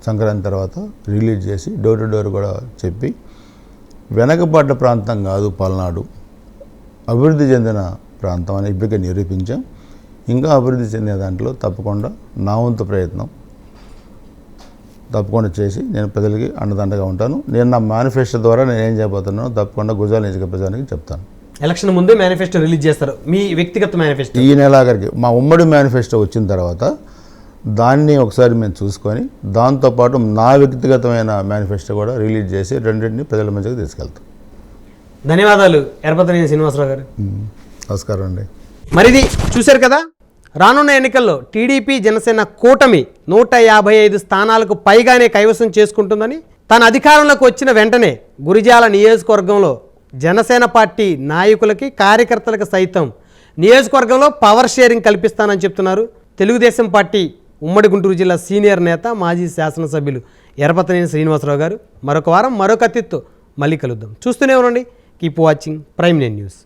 సంక్రాంతి తర్వాత రిలీజ్ చేసి డోర్ టు డోర్ కూడా చెప్పి, వెనకబడ్డ ప్రాంతం కాదు పల్నాడు, అభివృద్ధి చెందిన ప్రాంతం అని ఇప్పటికే నిరూపించాం. ఇంకా అభివృద్ధి చెందే దాంట్లో తప్పకుండా నా వంతు ప్రయత్నం తప్పకుండా చేసి నేను ప్రజలకి అండదండగా ఉంటాను. నేను నా మేనిఫెస్టో ద్వారా నేను ఏం చేయబోతున్నానో తప్పకుండా గుజరాల్ నియోజక ప్రజానికి చెప్తాను. ఎలక్షన్ ముందే మేనిఫెస్టో రిలీజ్ చేస్తారు, మీ వ్యక్తిగత మేనిఫెస్టో? ఈ నెలాఖరికి మా ఉమ్మడి మేనిఫెస్టో వచ్చిన తర్వాత దాన్ని ఒకసారి మేము చూసుకొని దాంతోపాటు నా వ్యక్తిగతమైన మేనిఫెస్టో కూడా రిలీజ్ చేసి రెండింటిని ప్రజల మధ్యకి తీసుకెళ్తాం. ధన్యవాదాలు ఎర్రపతినేని శ్రీనివాసరావు గారు. నమస్కారం అండి. మరిది చూశారు కదా, రానున్న ఎన్నికల్లో టీడీపీ జనసేన కూటమి 155 స్థానాలకు పైగానే కైవసం చేసుకుంటుందని, తన అధికారంలోకి వచ్చిన వెంటనే గురిజాల నియోజకవర్గంలో జనసేన పార్టీ నాయకులకి, కార్యకర్తలకు సైతం నియోజకవర్గంలో పవర్ షేరింగ్ కల్పిస్తానని చెప్తున్నారు తెలుగుదేశం పార్టీ ఉమ్మడి గుంటూరు జిల్లా సీనియర్ నేత, మాజీ శాసనసభ్యులు ఎర్రపతినేని శ్రీనివాసరావు గారు. మరొక వారం మరొక అతిథితో మళ్ళీ కలుద్దాం. చూస్తూనే ఉండండి కీప్ వాచింగ్ ప్రైమ్9 న్యూస్.